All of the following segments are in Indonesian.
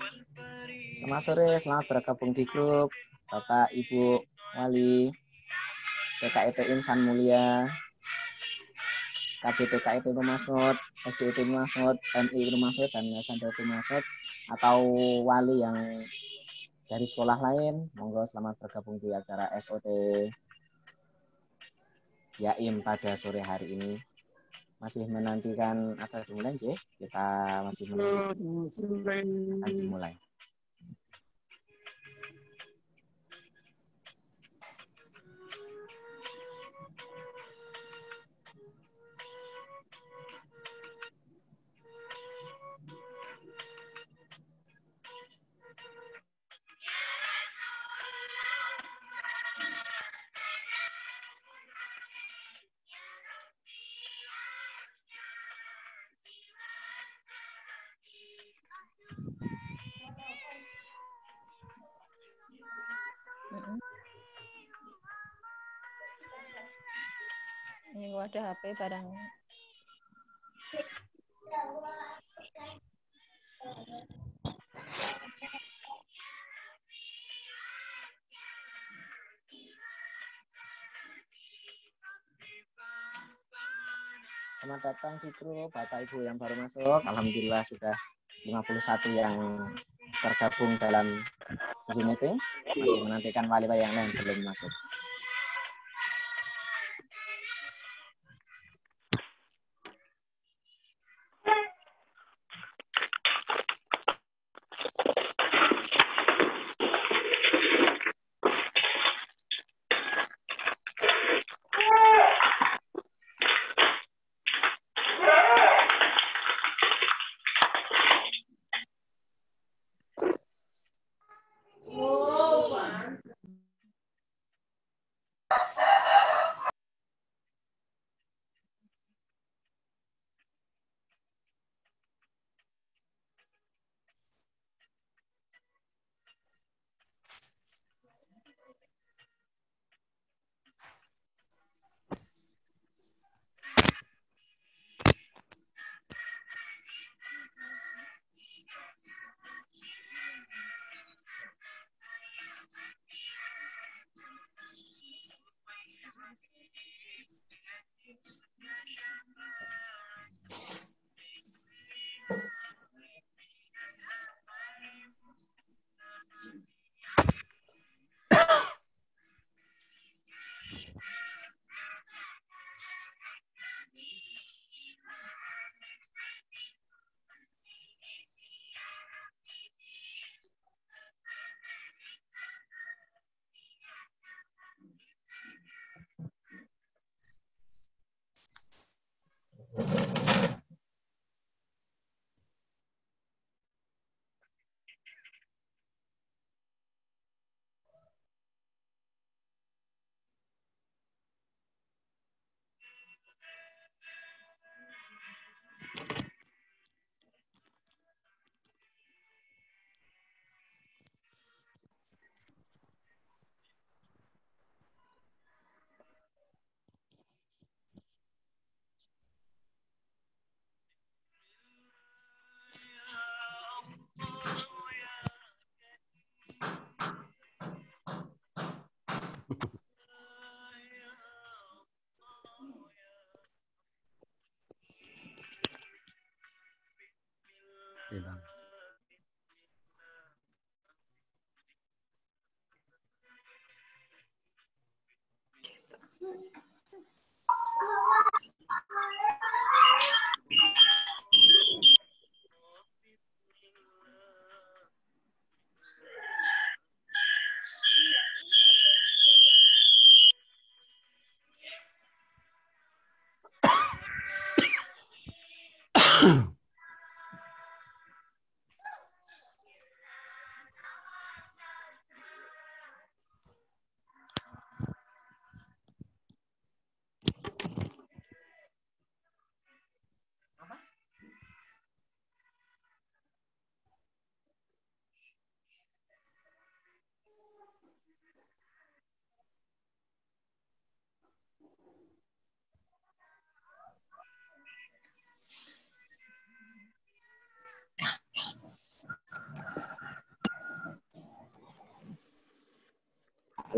Selamat sore, selamat bergabung di grup Bapak Ibu Wali PKIT Insan Mulia, KBTKIT Rumasngot, SDIT Rumasngot, MI Rumasngot, dan Yayasan Rumasngot, atau wali yang dari sekolah lain. Monggo selamat bergabung di acara SOT Yaim pada sore hari ini. Masih menantikan acara dimulai, J? Kita masih menanti akan dimulai. Ini gua ada HP barang. Selamat datang di grup Bapak Ibu yang baru masuk. Alhamdulillah sudah 51 yang tergabung dalam Zoom meeting. Masih menantikan wali-wali yang lain belum masuk.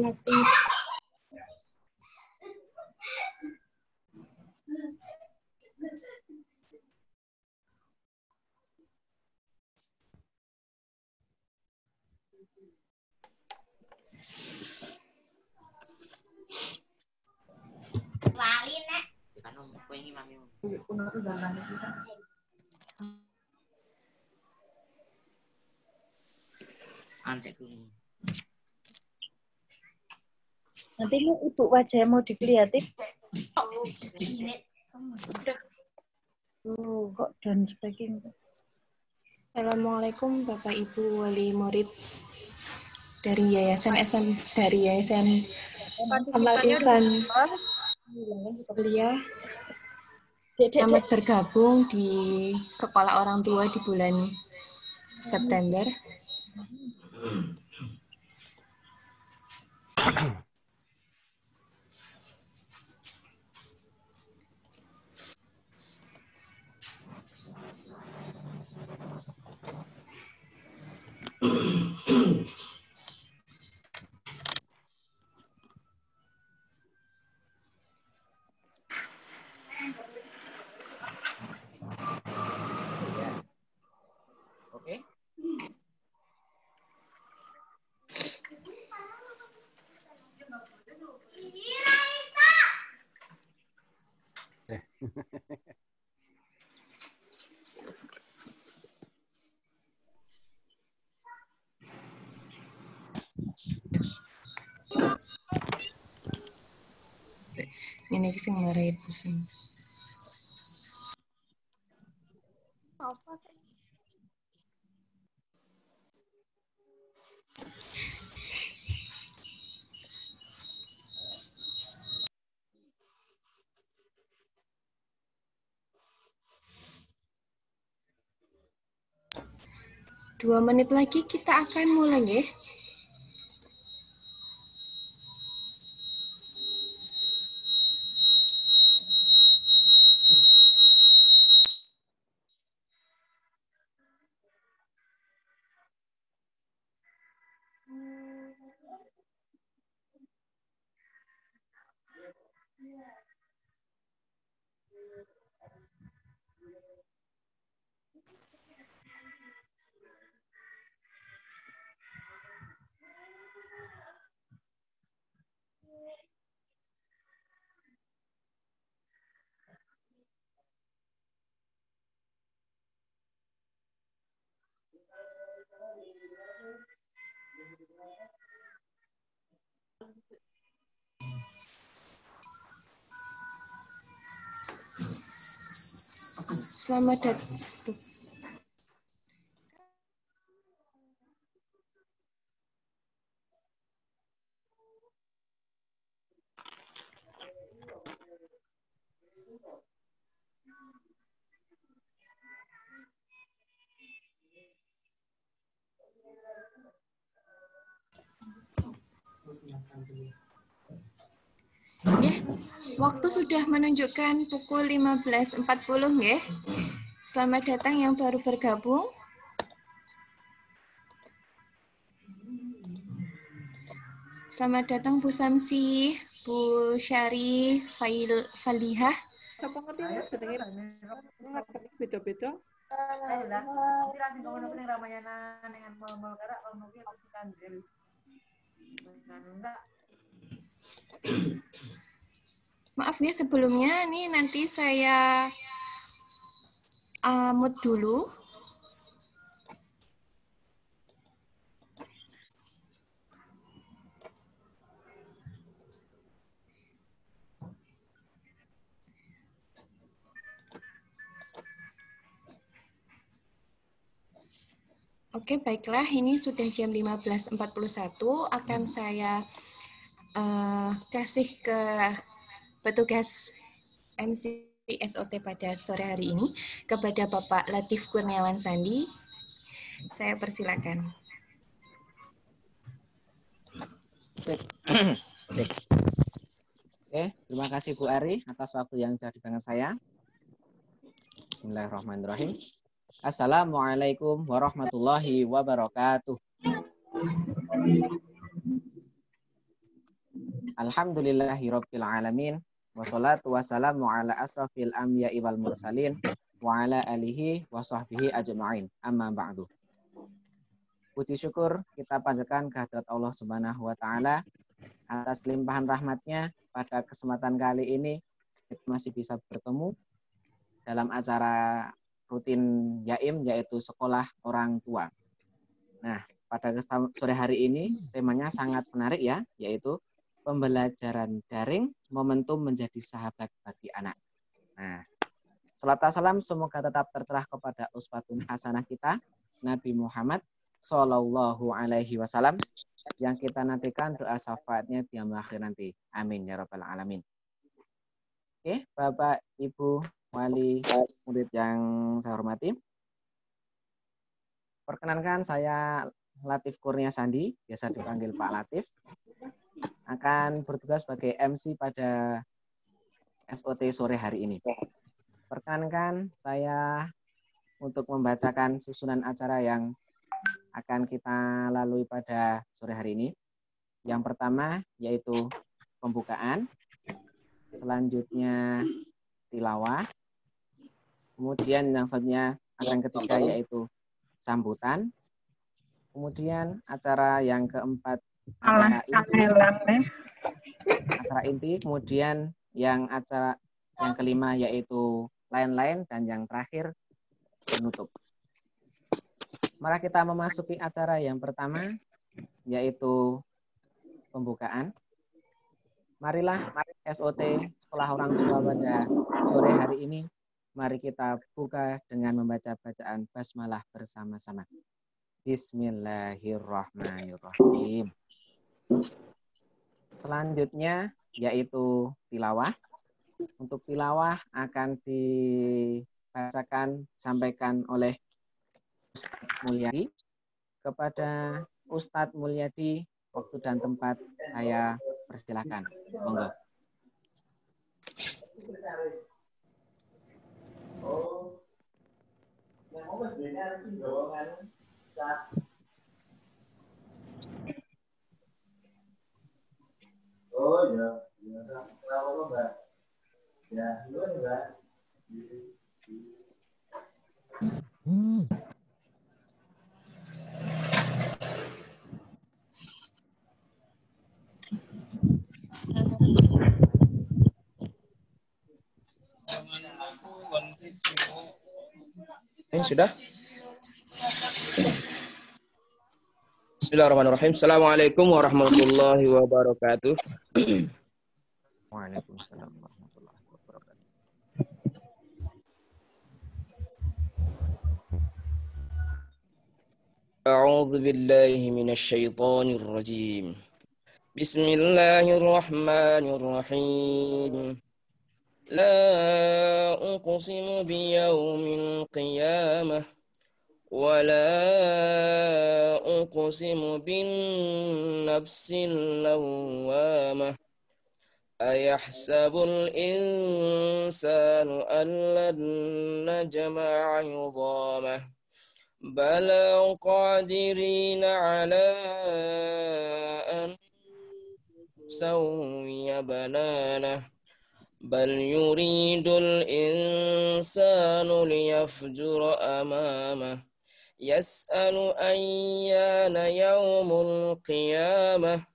Latif. Wali nek. Nanti ini ibu wajahnya mau dikeliatin. Kok dan speaking. Assalamualaikum Bapak Ibu wali murid dari Yayasan Amal Ihsan Kuliah. Selamat bergabung di sekolah orang tua di bulan September. Oke. Ini sing marai pusing. Dua menit lagi kita akan mulai ya. Selamat datang. Ya, waktu sudah menunjukkan pukul 15.40 ya. Selamat datang yang baru bergabung. Selamat datang Bu Samsi, Bu Syari, Falihah. Siapa ngerti nih jenenge beda-beda. Maaf ya sebelumnya, nih nanti saya mute dulu. Oke, baiklah. Ini sudah jam 15.41. Akan saya kasih ke petugas MC SOT pada sore hari ini kepada Bapak Latif Kurniawan Sandi. Saya persilakan. Oke, terima kasih Bu Ari atas waktu yang sudah dengan saya. Bismillahirrahmanirrahim. Assalamualaikum warahmatullahi wabarakatuh. Alhamdulillahirabbil alamin. Wassalatu wassalamu ala asrafil anbiya'i wal mursalin wa ala alihi wa sahbihi ajma'in. Amma ba'du. Puji syukur kita panjatkan kehadirat Allah Subhanahu wa taala atas limpahan rahmatnya. Pada kesempatan kali ini kita masih bisa bertemu dalam acara rutin Yaim, yaitu Sekolah Orang Tua. Nah, pada sore hari ini temanya sangat menarik ya, yaitu pembelajaran daring, momentum menjadi sahabat bagi anak. Nah, salat salam semoga tetap tercerah kepada uswatun hasanah kita, Nabi Muhammad Sallallahu Alaihi Wasallam, yang kita nantikan doa syafaatnya di akhir nanti. Amin ya rabbal alamin. Oke, Bapak, Ibu, wali murid yang saya hormati. Perkenankan saya Latif Kurnia Sandi, biasa dipanggil Pak Latif, akan bertugas sebagai MC pada SOT sore hari ini. Perkenankan saya untuk membacakan susunan acara yang akan kita lalui pada sore hari ini. Yang pertama yaitu pembukaan, selanjutnya tilawah, kemudian yang selanjutnya acara yang ketiga yaitu sambutan, kemudian acara yang keempat acara inti, kemudian yang acara yang kelima yaitu lain-lain, dan yang terakhir penutup. Mari kita memasuki acara yang pertama yaitu pembukaan. Marilah SOT Sekolah Orang Tua pada sore hari ini, mari kita buka dengan membaca bacaan basmalah bersama-sama. Bismillahirrahmanirrahim. Selanjutnya yaitu tilawah. Untuk tilawah akan dibacakan, sampaikan oleh Ustadz Mulyadi. Kepada Ustadz Mulyadi, waktu dan tempat saya persilakan. Monggo. Oh ya, kenapa Mbak? Ya, dulu Mbak. Sudah? Bismillahirrahmanirrahim. Assalamualaikum warahmatullahi wabarakatuh. Waalaikumsalam warahmatullahi wabarakatuh. A'udzu billahi minasyaitonir rajim. Bismillahirrahmanirrahim. La uqsimu biyaumil qiyamah wa la uqsimu bin nafsil lawwamah. Ayahsabul insanu an lan najma'a 'idhamah. Bala qadirina 'ala an sawya bananah. Bal yuridul insanu liyafjura amamah. Yas'alu ayyana yawmul qiyamah.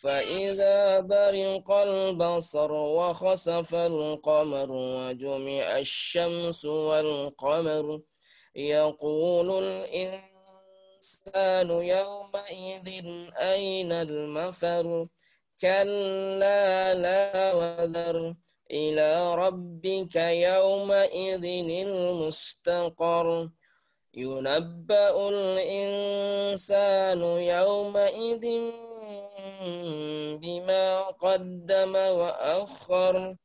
فإذا برق البصر وخسف القمر وجمع الشمس والقمر يقول الإنسان يومئذ أين المفر كلا لا وذر إلى ربك يومئذ المستقر ينبأ الإنسان يومئذ بما قدم وأخر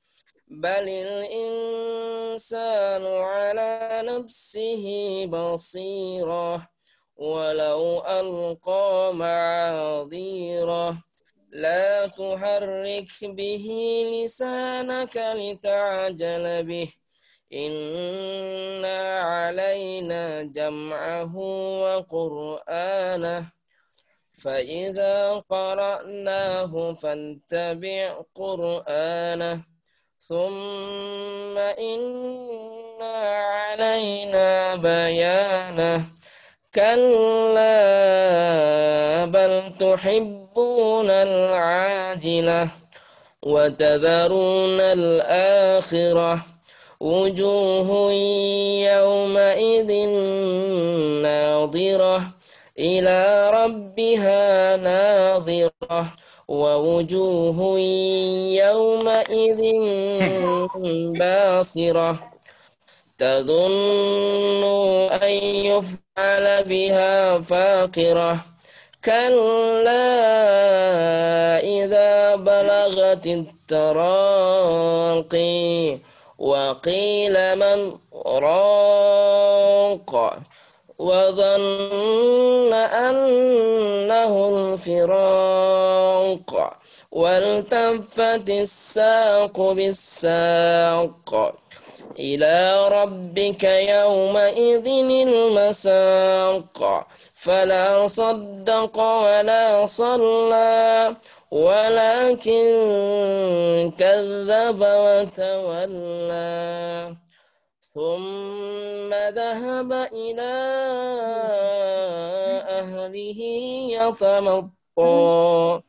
بل الإنسان على نفسه بصيرة ولو ألقى معاذيره لا تحرك به لسانك لتعجل به إنا علينا جمعه وقرآنه فإذا قرأناه فاتبع قرآنه ثم إن علينا بيانه كلا بل تحبون العاجلة وتذرون الآخرة وجوه يومئذ ناظرة إلى ربها ناظرة ووجوه يومئذ باصرة تظن أن يفعل بها فاقرة كلا إذا بلغت التراقي وقيل من راق وظن أنه الفراق والتفت الساق بالساق إلى ربك يومئذ المساق فلا صدق ولا صلى ولكن كذب وتولى ثم ذهب إلى أهله يتمطى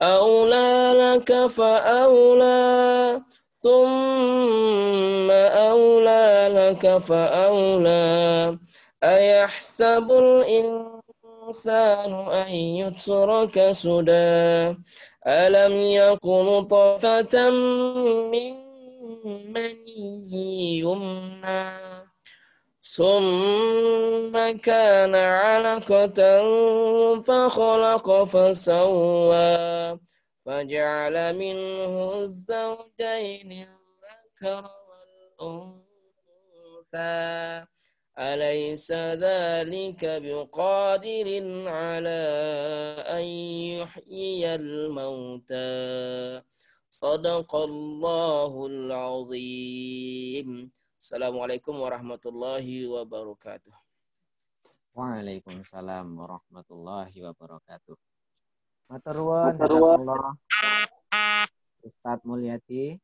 أولى لك فأولى ثم أولى لك فأولى أيحسب الإنسان أن يترك سدى ألم يكن طفة من مني يمنى ثم كان علقة فخلق فسوى فجعل منه الزوجين الذكر والأنثى أليس ذلك بقادر على أن يحيي الموتى صدق الله العظيم. Assalamualaikum warahmatullahi wabarakatuh. Waalaikumsalam warahmatullahi wabarakatuh. Matur nuwun jazakallah Ustadz Mulyadi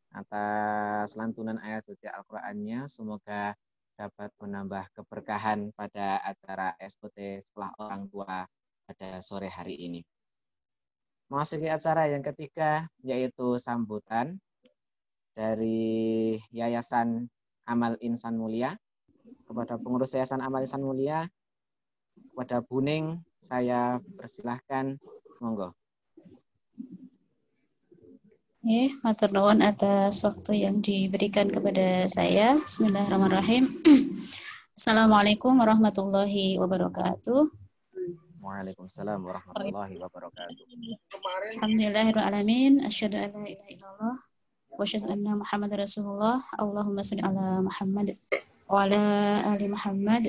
atas lantunan ayat suci Al-Qur'annya. Semoga dapat menambah keberkahan pada acara SOT Sekolah Orang Tua pada sore hari ini. Memasuki acara yang ketiga, yaitu sambutan dari Yayasan Amal Insan Mulia. Kepada pengurus Yayasan Amal Insan Mulia, kepada Buning, saya persilahkan, monggo. Matur nuwun atas waktu yang diberikan kepada saya. Bismillahirrahmanirrahim. Assalamualaikum warahmatullahi wabarakatuh. Waalaikumsalam warahmatullahi wabarakatuh. Alhamdulillahirrahmanirrahim. Asyhadu an la ilaha illallah wa asyhadu anna Muhammadar Rasulullah. Allahumma shalli ala Muhammad wa ala ali Muhammad.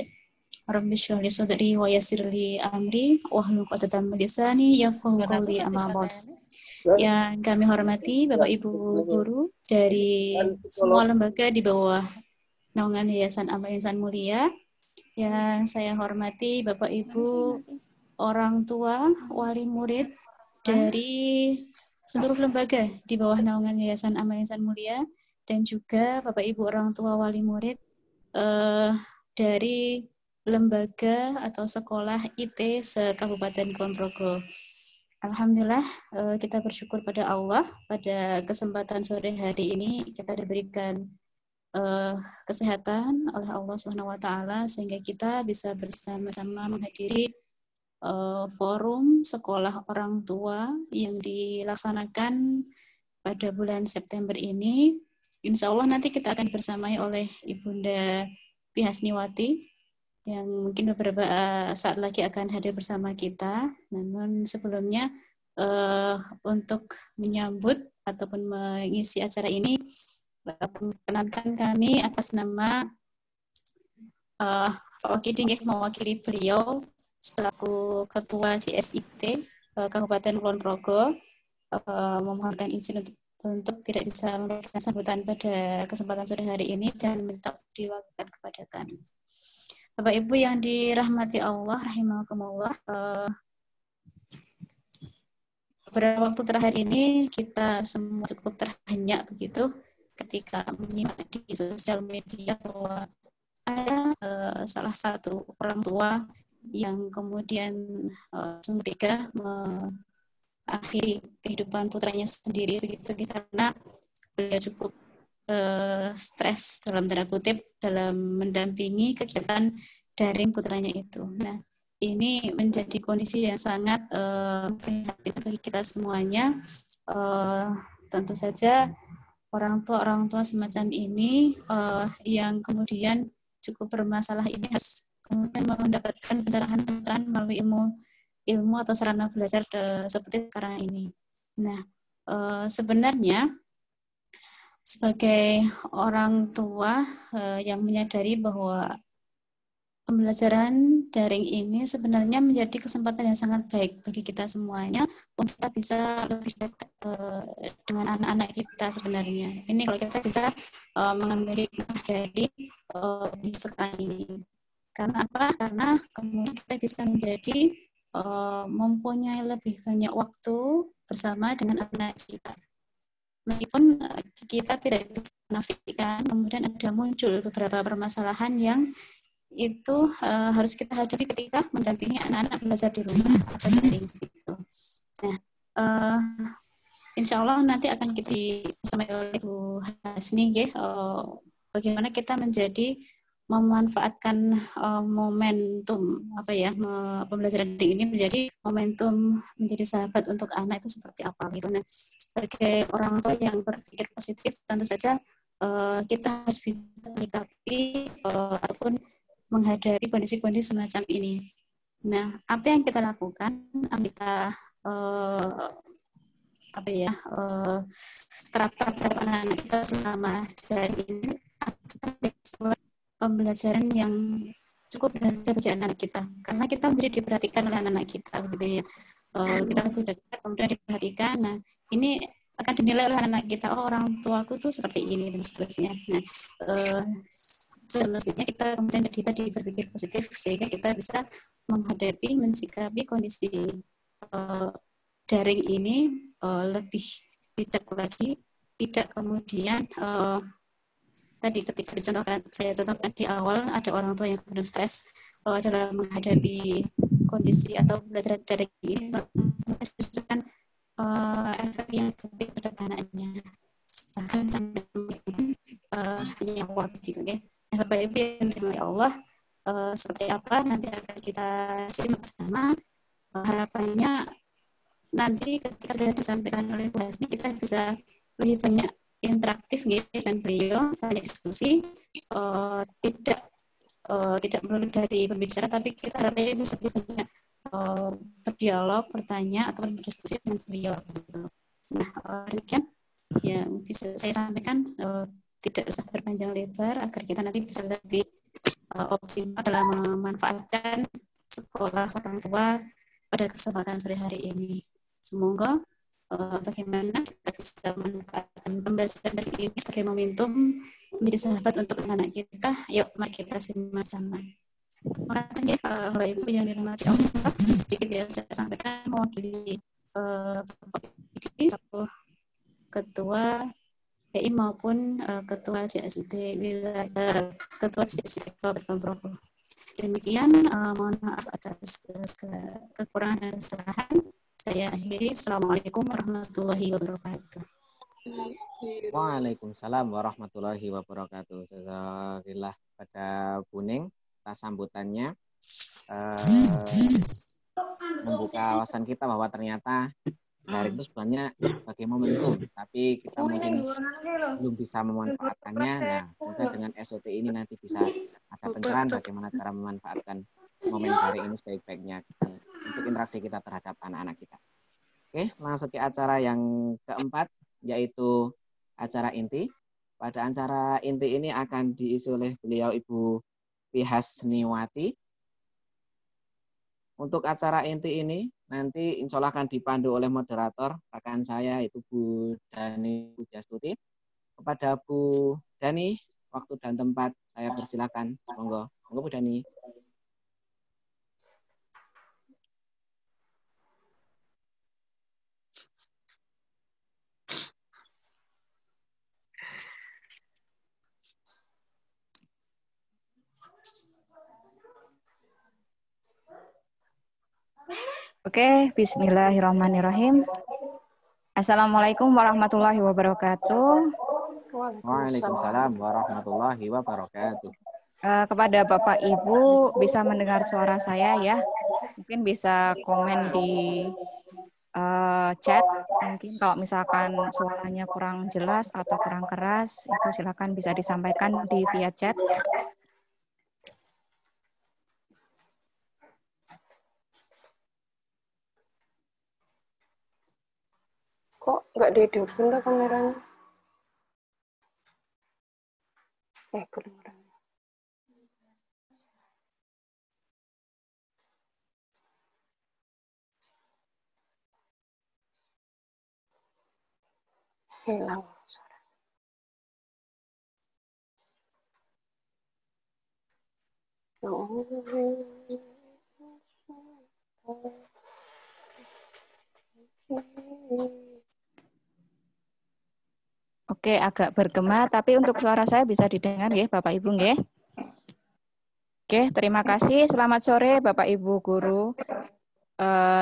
Rabbi shrah li sadri wa yassir li amri wahlul 'uqdatam min lisani yafqahu qawli amma ba'd. Yang kami hormati Bapak Ibu guru dari semua lembaga di bawah naungan Yayasan Amal Insan Mulia. Yang saya hormati Bapak Ibu orang tua, wali murid dari seluruh lembaga di bawah naungan Yayasan Amal Insan Mulia, dan juga Bapak Ibu orang tua wali murid dari lembaga atau sekolah IT se-Kabupaten Kulon Progo. Alhamdulillah, kita bersyukur pada Allah pada kesempatan sore hari ini kita diberikan kesehatan oleh Allah SWT sehingga kita bisa bersama-sama menghadiri forum sekolah orang tua yang dilaksanakan pada bulan September ini. Insya Allah nanti kita akan bersamai oleh Ibunda Bihasniwati yang mungkin beberapa saat lagi akan hadir bersama kita. Namun sebelumnya untuk menyambut ataupun mengisi acara ini, perkenankan kami atas nama Pak Wakil mewakili beliau selaku Ketua CSIT Kabupaten Kulon Progo memohonkan izin untuk tidak bisa memberikan sambutan pada kesempatan sore hari ini dan minta diwakilkan kepada kami. Bapak Ibu yang dirahmati Allah, rahimakumullah, beberapa waktu terakhir ini kita semua cukup terhenyak begitu ketika menyimak di sosial media bahwa ada salah satu orang tua yang kemudian sungguh tega mengakhiri kehidupan putranya sendiri begitu karena beliau cukup stres dalam tanda kutip dalam mendampingi kegiatan daring putranya itu. Nah, ini menjadi kondisi yang sangat prihatin bagi kita semuanya. Tentu saja orang tua semacam ini yang kemudian cukup bermasalah ini harus kemudian mendapatkan pencerahan melalui ilmu atau sarana belajar seperti sekarang ini. Nah, sebenarnya sebagai orang tua yang menyadari bahwa pembelajaran daring ini sebenarnya menjadi kesempatan yang sangat baik bagi kita semuanya untuk kita bisa lebih dekat dengan anak-anak kita sebenarnya. Ini kalau kita bisa mengambil hikmah dari di sekarang ini. Karena apa? Karena kemudian kita bisa menjadi mempunyai lebih banyak waktu bersama dengan anak kita. Meskipun kita tidak bisa menafikan, kemudian ada muncul beberapa permasalahan yang itu harus kita hadapi ketika mendampingi anak-anak belajar di rumah atau daring gitu. Nah, insya Allah nanti akan kita disampaikan oleh Bu Hasni, bagaimana kita menjadi memanfaatkan momentum pembelajaran daring ini menjadi momentum menjadi sahabat untuk anak itu seperti apa gitu. Nah, sebagai orang tua yang berpikir positif tentu saja kita harus bisa menyikapi ataupun menghadapi kondisi-kondisi semacam ini. Nah, apa yang kita lakukan? Kita terapkan anak kita selama dari ini pembelajaran yang cukup berharga bagi anak kita, karena kita menjadi diperhatikan oleh anak kita, begitu ya. Kita lebih dekat, kemudian diperhatikan. Nah, ini akan dinilai oleh anak kita. Oh, orang tuaku tuh seperti ini dan seterusnya. Nah, semestinya kita kemudian tadi berpikir positif sehingga kita bisa menghadapi, mensikapi kondisi daring ini lebih bijak lagi, tidak kemudian tadi ketika saya contohkan di awal ada orang tua yang kemudian stres dalam menghadapi kondisi atau belajar daring ini menunjukkan efek yang penting pada anaknya, bahkan sampai nyawa begitu ya. Bapak Ibu yang dirahmati Allah, seperti apa nanti akan kita simak bersama. Harapannya nanti ketika sudah disampaikan oleh Bu Hasni kita bisa lebih banyak interaktif dengan beliau, banyak diskusi, tidak melulu dari pembicara, tapi kita harapnya bisa lebih banyak berdialog, bertanya atau berdiskusi dengan beliau. Gitu. Nah, demikian yang bisa saya sampaikan. Tidak usah berpanjang lebar agar kita nanti bisa lebih optimal dalam memanfaatkan sekolah orang tua pada kesempatan sore hari ini. Semoga bagaimana kita bisa memanfaatkan pembelajaran dari ini sebagai momentum menjadi sahabat untuk anak kita. Yuk, mari kita simak bersama. Makanya Bapak Ibu yang dirahmati Allah, sedikit yang saya sampaikan mewakili Ketua PI maupun Ketua CSD wilayah Ketua CSD Kabupaten Progo. Demikian, mohon maaf atas kekurangan dan kesalahan. Saya akhiri. Assalamualaikum warahmatullahi wabarakatuh. Waalaikumsalam warahmatullahi wabarakatuh. Jazakallah pada Bu Ning atas sambutannya, membuka wawasan kita bahwa ternyata daring itu sebenarnya sebagai momentum, tapi kita mungkin belum bisa memanfaatkannya. Nah, semoga dengan SOT ini nanti bisa ada pencerahan bagaimana cara memanfaatkan momen daring ini sebaik-baiknya untuk interaksi kita terhadap anak-anak kita. Oke, langsung ke acara yang keempat, yaitu acara inti. Pada acara inti ini akan diisi oleh beliau Ibu Hasniwati. Untuk acara inti ini nanti insya Allah akan dipandu oleh moderator rekan saya yaitu Bu Dani Pujastuti. Kepada Bu Dani, waktu dan tempat saya persilakan. Monggo Bu Dani. Oke, bismillahirrahmanirrahim. Assalamualaikum warahmatullahi wabarakatuh. Waalaikumsalam warahmatullahi wabarakatuh. Kepada Bapak Ibu bisa mendengar suara saya ya. Mungkin bisa komen di chat. Mungkin kalau misalkan suaranya kurang jelas atau kurang keras, itu silakan bisa disampaikan di via chat. Kok nggak dihidupin tuh kameranya? Belum ada. Hilang. Oke, agak bergema, tapi untuk suara saya bisa didengar ya, Bapak Ibu nggih? Oke, terima kasih. Selamat sore Bapak Ibu guru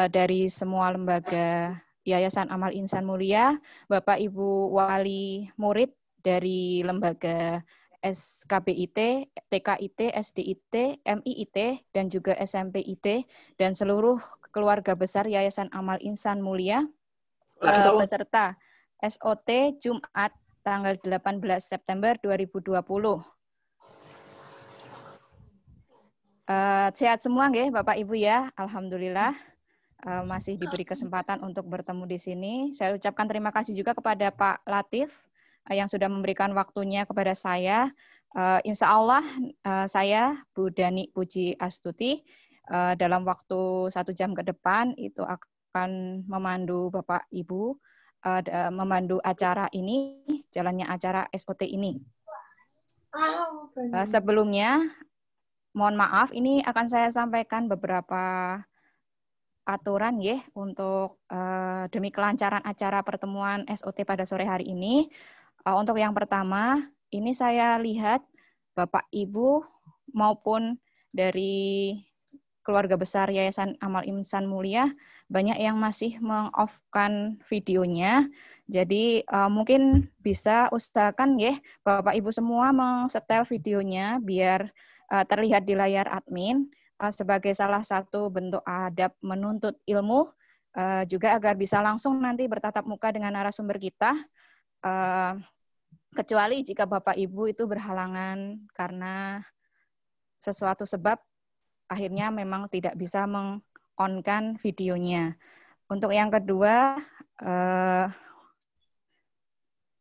dari semua lembaga Yayasan Amal Insan Mulia, Bapak Ibu wali murid dari lembaga SKBIT, TKIT, SDIT, MIIT, dan juga SMPIT, dan seluruh keluarga besar Yayasan Amal Insan Mulia, beserta SOT Jumat tanggal 18 September 2020. Sehat semua nggih Bapak Ibu ya, alhamdulillah. Masih diberi kesempatan untuk bertemu di sini. Saya ucapkan terima kasih juga kepada Pak Latif yang sudah memberikan waktunya kepada saya. Insya Allah saya Bu Dani Puji Astuti dalam waktu 1 jam ke depan itu akan memandu Bapak Ibu memandu acara ini, jalannya acara SOT ini. Sebelumnya, mohon maaf, ini akan saya sampaikan beberapa aturan ya untuk demi kelancaran acara pertemuan SOT pada sore hari ini. Untuk yang pertama, ini saya lihat Bapak Ibu maupun dari keluarga besar Yayasan Amal Insan Mulia banyak yang masih meng-off-kan videonya. Jadi mungkin bisa usahakan ya Bapak Ibu semua meng-setel videonya biar terlihat di layar admin sebagai salah satu bentuk adab menuntut ilmu, juga agar bisa langsung nanti bertatap muka dengan narasumber kita, kecuali jika Bapak Ibu itu berhalangan karena sesuatu sebab akhirnya memang tidak bisa meng-on-kan videonya. Untuk yang kedua,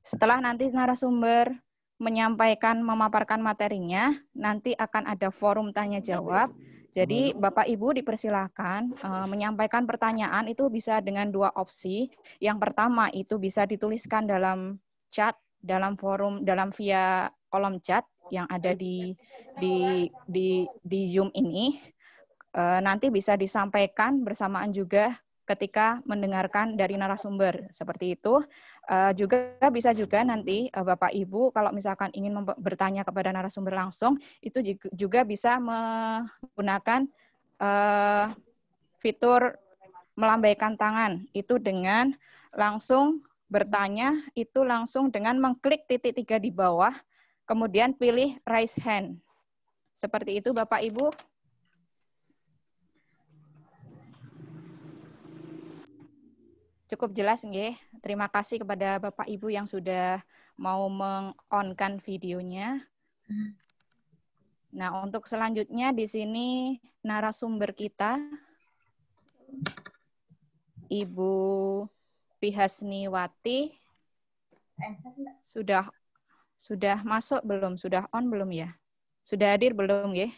setelah nanti narasumber menyampaikan, memaparkan materinya, nanti akan ada forum tanya jawab. Jadi Bapak Ibu dipersilakan menyampaikan pertanyaan itu bisa dengan 2 opsi. Yang pertama itu bisa dituliskan dalam chat, dalam forum, dalam via kolom chat yang ada di Zoom ini. Nanti bisa disampaikan bersamaan juga ketika mendengarkan dari narasumber. Seperti itu. Juga bisa juga nanti Bapak Ibu kalau misalkan ingin bertanya kepada narasumber langsung, itu juga bisa menggunakan fitur melambaikan tangan. Itu dengan langsung bertanya, itu langsung dengan mengklik titik 3 di bawah, kemudian pilih raise hand. Seperti itu Bapak Ibu. Cukup jelas nggih. Terima kasih kepada Bapak Ibu yang sudah mau meng-on-kan videonya. Nah, untuk selanjutnya di sini narasumber kita Ibu Pihasniwati sudah masuk belum? Sudah on belum ya? Sudah hadir belum nggih?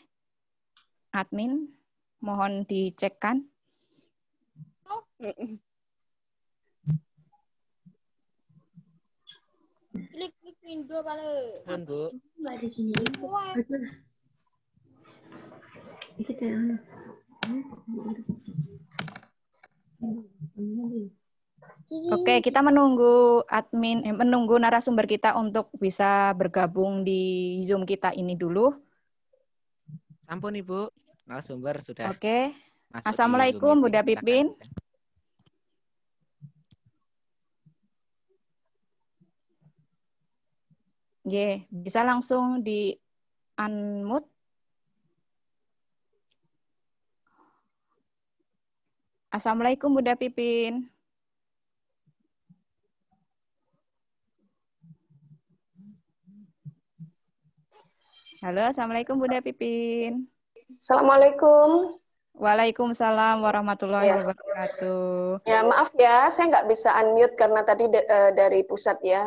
Admin, mohon dicekkan. Klik window balik. Pun, Bu. Enggak di sini. Oke, kita menunggu admin, menunggu narasumber kita untuk bisa bergabung di Zoom kita ini dulu. Ampun Ibu, narasumber sudah. Oke, masuk di Assalamualaikum Zoom Bunda meeting, Pipin. silakan. Bisa langsung di unmute. Assalamualaikum Bunda Pipin. Halo, Assalamualaikum Bunda Pipin. Assalamualaikum. Waalaikumsalam warahmatullahi Ya. wabarakatuh. Ya, maaf ya, saya nggak bisa unmute karena tadi dari pusat ya.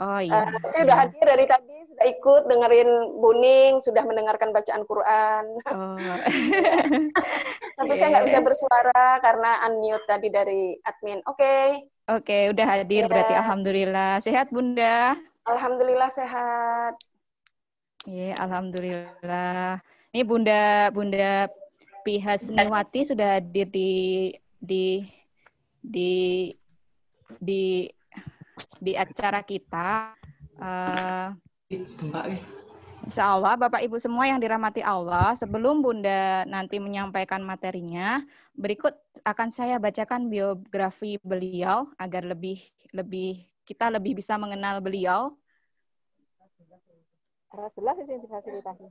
Oh iya. Saya udah hadir dari tadi, sudah ikut dengerin Buning, sudah mendengarkan bacaan Quran. Oh. Tapi saya nggak bisa bersuara karena unmute tadi dari admin. Oke. Oke, udah hadir berarti alhamdulillah. Sehat Bunda? Alhamdulillah sehat. Iya, alhamdulillah. Ini Bunda Pihasniwati sudah hadir di acara kita. Insya Allah, Bapak Ibu semua yang dirahmati Allah, sebelum Bunda nanti menyampaikan materinya, berikut akan saya bacakan biografi beliau agar kita lebih bisa mengenal beliau. Jelas itu difasilitasi.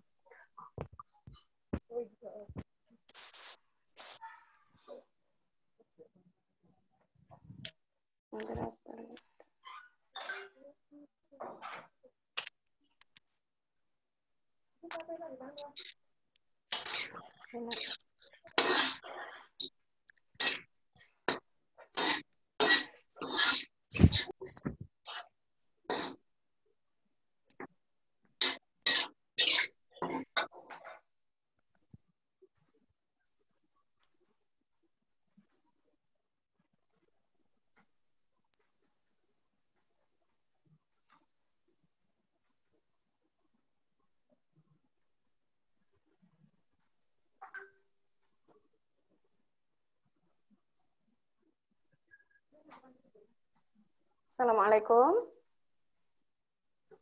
Assalamualaikum.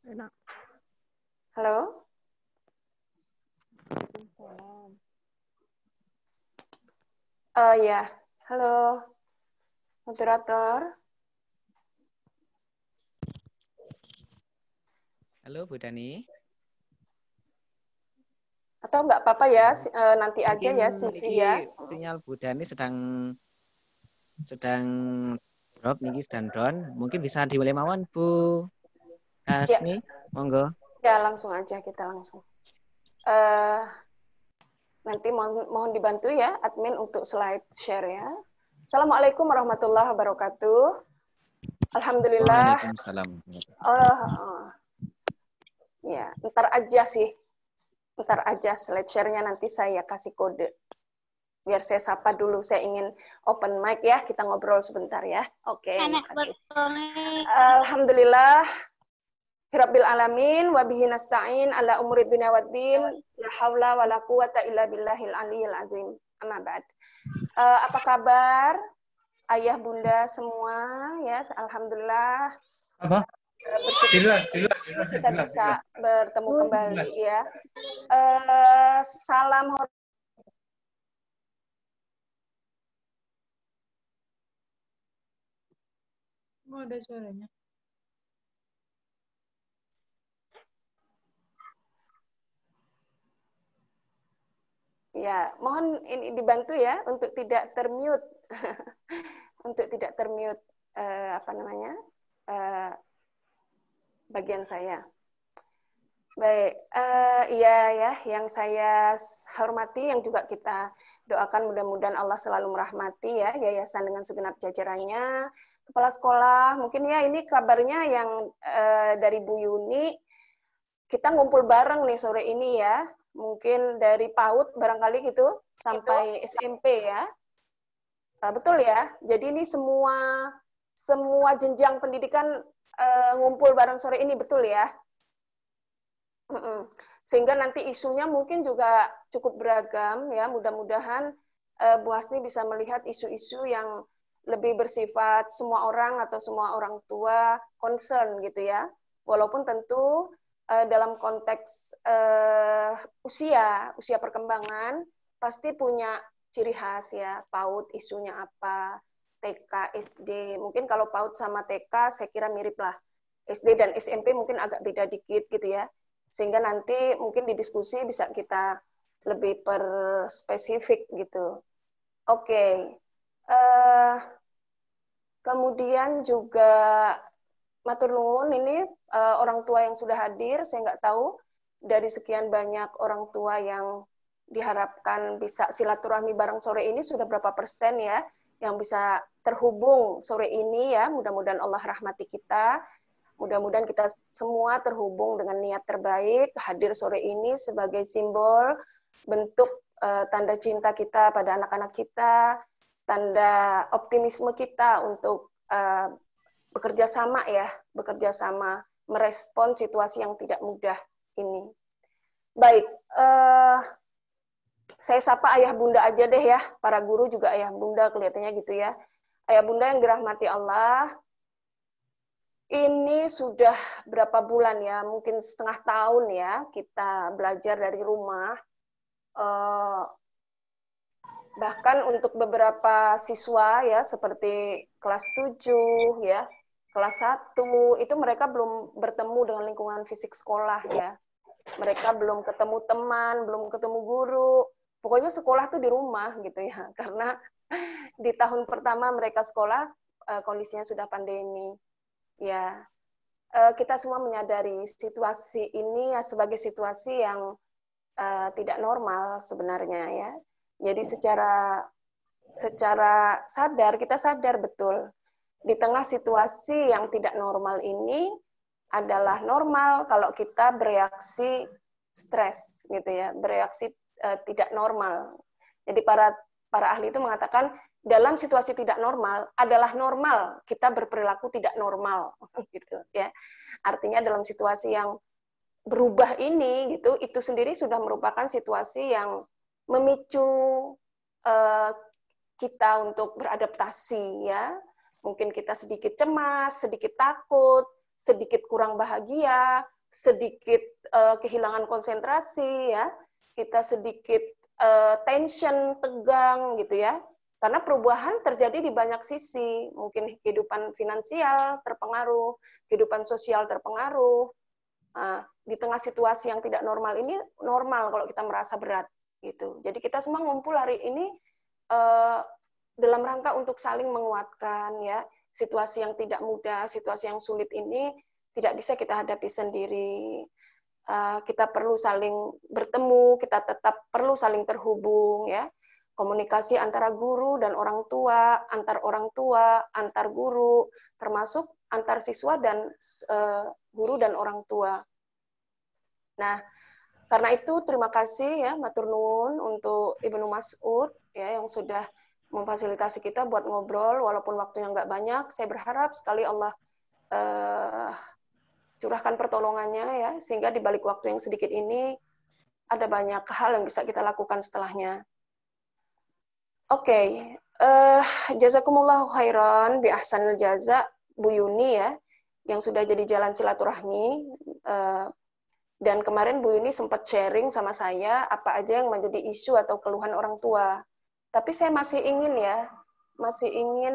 Enak. Halo. Ya, halo. Moderator. Halo Bu Dani. Atau nggak apa-apa ya, nanti aja Mungkin ya CV ya. sinyal Bu Dani sedang drop niki sedang down. Mungkin bisa dimulai mawon Bu Hasni, monggo. Ya, langsung aja kita langsung. Nanti mohon dibantu ya admin untuk slide share ya. Assalamualaikum warahmatullahi wabarakatuh. Alhamdulillah. Waalaikumsalam. Ya, ntar aja sih. Ntar aja slide share-nya nanti saya kasih kode. Biar saya sapa dulu, saya ingin open mic ya, kita ngobrol sebentar ya. Oke. Alhamdulillah. Rabbil alamin wa bihi nasta'in ala umuri dunya waddin la haula wala quwata illa billahil aliyil azim. Amma ba'd. Apa kabar ayah bunda semua ya? Alhamdulillah. Apa? Kita bisa bertemu kembali ya. Salam hormat. Oh, ada suaranya. Ya, mohon ini dibantu ya untuk tidak termute, untuk tidak termute bagian saya. Baik, iya ya, yang saya hormati, yang juga kita doakan mudah-mudahan Allah selalu merahmati ya yayasan dengan segenap jajarannya, kepala sekolah, mungkin ya ini kabarnya yang dari Bu Yuni, kita ngumpul bareng nih sore ini ya. Mungkin dari PAUD barangkali gitu sampai SMP ya. Betul ya. Jadi ini semua jenjang pendidikan ngumpul bareng sore ini, betul ya. Sehingga nanti isunya mungkin juga cukup beragam ya. Mudah-mudahan Bu Hasni bisa melihat isu-isu yang lebih bersifat semua orang atau semua orang tua concern gitu ya. Walaupun tentu dalam konteks usia perkembangan pasti punya ciri khas ya, PAUD isunya apa, TK, SD. Mungkin kalau PAUD sama TK saya kira mirip lah. SD dan SMP mungkin agak beda dikit gitu ya. Sehingga nanti mungkin di diskusi bisa kita lebih perspesifik gitu. Oke. Kemudian juga matur nuwun ini orang tua yang sudah hadir, saya nggak tahu dari sekian banyak orang tua yang diharapkan bisa silaturahmi bareng sore ini sudah berapa persen ya yang bisa terhubung sore ini ya. Mudah-mudahan Allah rahmati kita. Mudah-mudahan kita semua terhubung dengan niat terbaik, hadir sore ini sebagai simbol bentuk tanda cinta kita pada anak-anak kita, tanda optimisme kita untuk bekerja sama merespon situasi yang tidak mudah ini. Baik, saya sapa ayah bunda aja deh ya, para guru juga ayah bunda kelihatannya gitu ya. Ayah bunda yang dirahmati Allah, ini sudah berapa bulan ya, mungkin setengah tahun ya, kita belajar dari rumah. Bahkan untuk beberapa siswa ya, seperti kelas 7 ya, kelas 1, itu mereka belum bertemu dengan lingkungan fisik sekolah ya. Mereka belum ketemu teman, belum ketemu guru. Pokoknya sekolah tuh di rumah gitu ya. Karena di tahun pertama mereka sekolah, kondisinya sudah pandemi. Ya, kita semua menyadari situasi ini ya sebagai situasi yang tidak normal sebenarnya ya. Jadi secara sadar, kita sadar betul di tengah situasi yang tidak normal ini adalah normal kalau kita bereaksi stres gitu ya, bereaksi tidak normal. Jadi para ahli itu mengatakan dalam situasi tidak normal adalah normal kita berperilaku tidak normal gitu ya. Artinya dalam situasi yang berubah ini gitu, itu sendiri sudah merupakan situasi yang memicu kita untuk beradaptasi ya. Mungkin kita sedikit cemas, sedikit takut, sedikit kurang bahagia, sedikit kehilangan konsentrasi ya. Kita sedikit tension, tegang gitu ya. Karena perubahan terjadi di banyak sisi, mungkin kehidupan finansial terpengaruh, kehidupan sosial terpengaruh. Di tengah situasi yang tidak normal ini, normal kalau kita merasa berat. Gitu. Jadi kita semua ngumpul hari ini dalam rangka untuk saling menguatkan ya. Situasi yang tidak mudah, situasi yang sulit ini tidak bisa kita hadapi sendiri. Kita perlu saling bertemu, kita tetap perlu saling terhubung ya. Komunikasi antara guru dan orang tua, antar guru, termasuk antar siswa dan guru dan orang tua. Nah, karena itu terima kasih ya matur nuwun untuk Ibnu Mas'ud ya yang sudah memfasilitasi kita buat ngobrol walaupun waktunya nggak banyak. Saya berharap sekali Allah curahkan pertolongannya ya sehingga di balik waktu yang sedikit ini ada banyak hal yang bisa kita lakukan setelahnya. Oke, jazakumullahu khairan bi ahsanil jaza Bu Yuni ya yang sudah jadi jalan silaturahmi. Dan kemarin Bu Yuni sempat sharing sama saya apa aja yang menjadi isu atau keluhan orang tua. Tapi saya masih ingin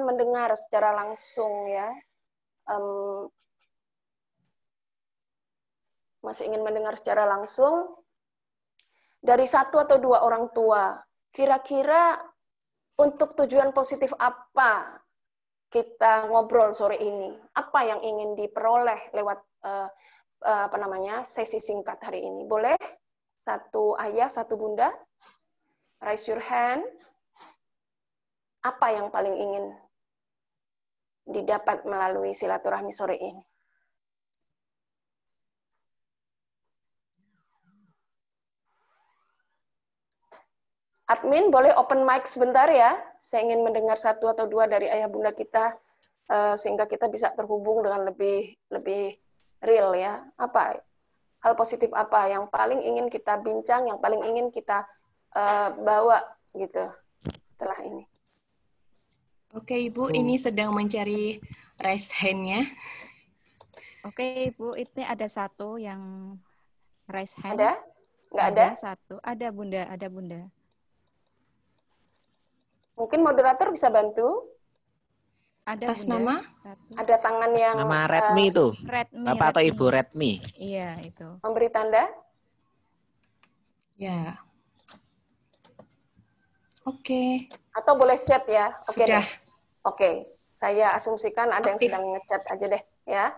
mendengar secara langsung ya. Masih ingin mendengar secara langsung dari 1 atau 2 orang tua. Kira-kira untuk tujuan positif apa kita ngobrol sore ini? Apa yang ingin diperoleh lewat sesi singkat hari ini? Boleh? 1 ayah, 1 bunda? Raise your hand. Apa yang paling ingin didapat melalui silaturahmi sore ini? Admin, boleh open mic sebentar ya? Saya ingin mendengar 1 atau 2 dari ayah bunda kita, sehingga kita bisa terhubung dengan lebih real ya. Apa hal positif apa yang paling ingin kita bincang, yang paling ingin kita bawa gitu setelah ini? Oke Ibu, ini sedang mencari raise hand-nya. Oke Ibu, ini ada 1 yang raise hand. Ada? Nggak ada? Ada 1. Ada Bunda, ada Bunda. Mungkin moderator bisa bantu? Ada Atas Bunda. nama? Ada tangan yang Nama Redmi itu. Redmi. Bapak atau Ibu Redmi? Iya, itu. memberi tanda? Ya. Oke. Atau boleh chat ya? Oke Sudah. deh. Oke, saya asumsikan ada yang Aktif. sedang ngechat aja deh ya.